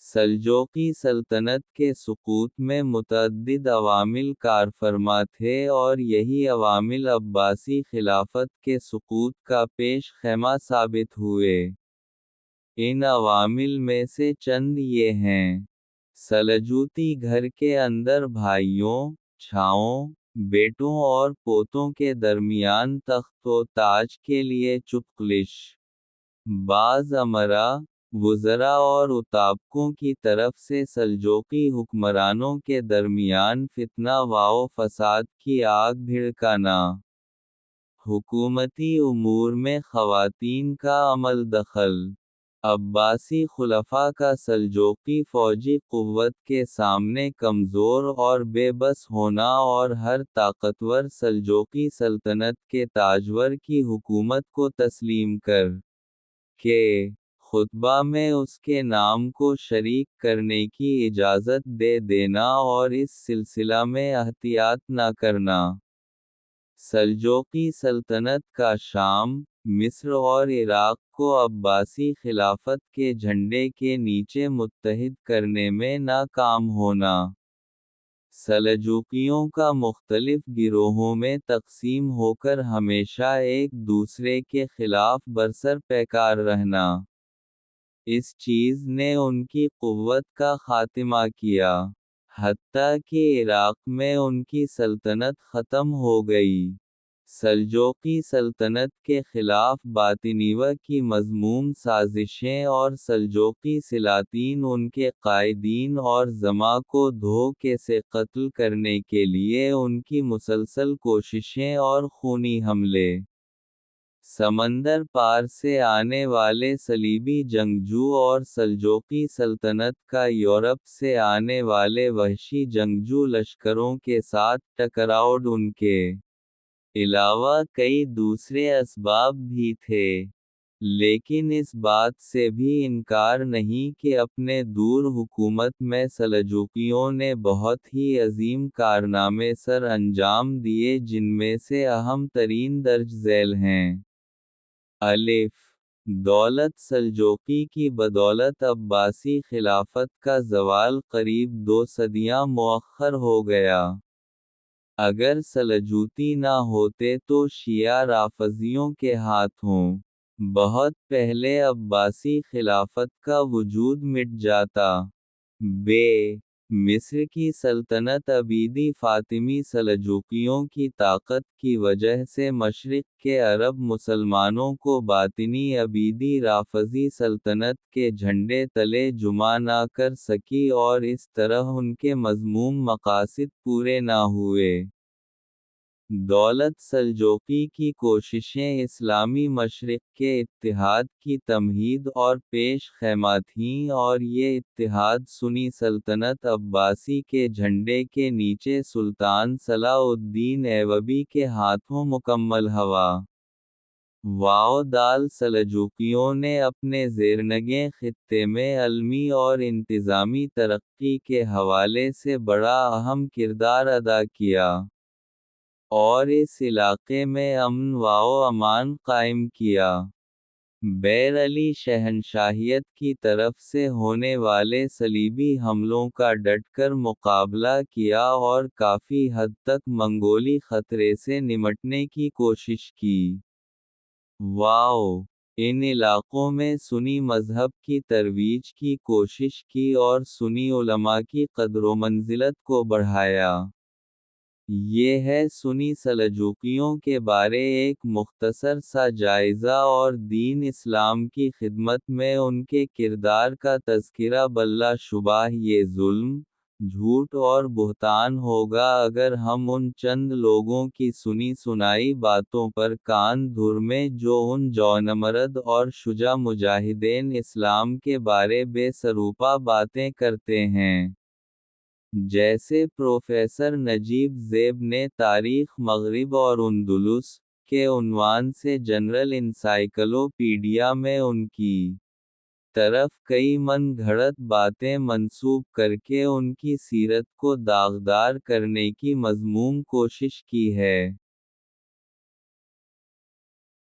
سلجوقی سلطنت کے سقوط میں متعدد عوامل کارفرما تھے اور یہی عوامل عباسی خلافت کے سقوط کا پیش خیمہ ثابت ہوئے۔ ان عوامل میں سے چند یہ ہیں: سلجوقی گھر کے اندر بھائیوں، چھاؤں، بیٹوں اور پوتوں کے درمیان تخت و تاج کے لیے چپقلش، بعض امراء، وزراء اور اتابکوں کی طرف سے سلجوقی حکمرانوں کے درمیان فتنہ و فساد کی آگ بھڑکانا، حکومتی امور میں خواتین کا عمل دخل، عباسی خلفاء کا سلجوقی فوجی قوت کے سامنے کمزور اور بے بس ہونا اور ہر طاقتور سلجوقی سلطنت کے تاجور کی حکومت کو تسلیم کر کے خطبہ میں اس کے نام کو شریک کرنے کی اجازت دے دینا اور اس سلسلہ میں احتیاط نہ کرنا۔ سلجوقی سلطنت کا شام، مصر اور عراق کو عباسی خلافت کے جھنڈے کے نیچے متحد کرنے میں ناکام ہونا۔ سلجوقیوں کا مختلف گروہوں میں تقسیم ہو کر ہمیشہ ایک دوسرے کے خلاف برسر پیکار رہنا، اس چیز نے ان کی قوت کا خاتمہ کیا، حتیٰ کہ عراق میں ان کی سلطنت ختم ہو گئی۔ سلجوقی سلطنت کے خلاف باطنیوہ کی مذموم سازشیں اور سلجوقی سلاطین ان کے قائدین اور زعماء کو دھوکے سے قتل کرنے کے لیے ان کی مسلسل کوششیں اور خونی حملے، سمندر پار سے آنے والے صلیبی جنگجو اور سلجوقی سلطنت کا یورپ سے آنے والے وحشی جنگجو لشکروں کے ساتھ ٹکراؤ ان کے علاوہ کئی دوسرے اسباب بھی تھے۔ لیکن اس بات سے بھی انکار نہیں کہ اپنے دور حکومت میں سلجوقیوں نے بہت ہی عظیم کارنامے سر انجام دیے جن میں سے اہم ترین درج ذیل ہیں۔ الف دولت سلجوقی کی بدولت عباسی خلافت کا زوال قریب 2 صدیاں مؤخر ہو گیا۔ اگر سلجوقی نہ ہوتے تو شیعہ رافضیوں کے ہاتھوں بہت پہلے عباسی خلافت کا وجود مٹ جاتا۔ مصر کی سلطنت عبیدی فاطمی سلجوقیوں کی طاقت کی وجہ سے مشرق کے عرب مسلمانوں کو باطنی عبیدی رافضی سلطنت کے جھنڈے تلے جمع نہ کر سکی اور اس طرح ان کے مذموم مقاصد پورے نہ ہوئے۔ دولت سلجوقی کی کوششیں اسلامی مشرق کے اتحاد کی تمہید اور پیش خیمہ تھیں اور یہ اتحاد سنی سلطنت عباسی کے جھنڈے کے نیچے سلطان صلاح الدین ایوبی کے ہاتھوں مکمل ہوا۔ دال سلجوقیوں نے اپنے زیرنگیں خطے میں علمی اور انتظامی ترقی کے حوالے سے بڑا اہم کردار ادا کیا اور اس علاقے میں امن و امان قائم کیا۔ بیر علی شہنشاہیت کی طرف سے ہونے والے صلیبی حملوں کا ڈٹ کر مقابلہ کیا اور کافی حد تک منگولی خطرے سے نمٹنے کی کوشش کی۔ ان علاقوں میں سنی مذہب کی ترویج کی کوشش کی اور سنی علماء کی قدر و منزلت کو بڑھایا۔ یہ ہے سنی سلجوقیوں کے بارے ایک مختصر سا جائزہ اور دین اسلام کی خدمت میں ان کے کردار کا تذکرہ بلا شبہ یہ ظلم، جھوٹ اور بہتان ہوگا اگر ہم ان چند لوگوں کی سنی سنائی باتوں پر کان دھرمیں جو ان جونمرد اور شجاع مجاہدین اسلام کے بارے بے سروپا باتیں کرتے ہیں۔ جیسے پروفیسر نجیب زیب نے تاریخ مغرب اور اندلس کے عنوان سے جنرل انسائیکلوپیڈیا میں ان کی طرف کئی من گھڑت باتیں منسوب کرکے ان کی سیرت کو داغدار کرنے کی مذموم کوشش کی ہے۔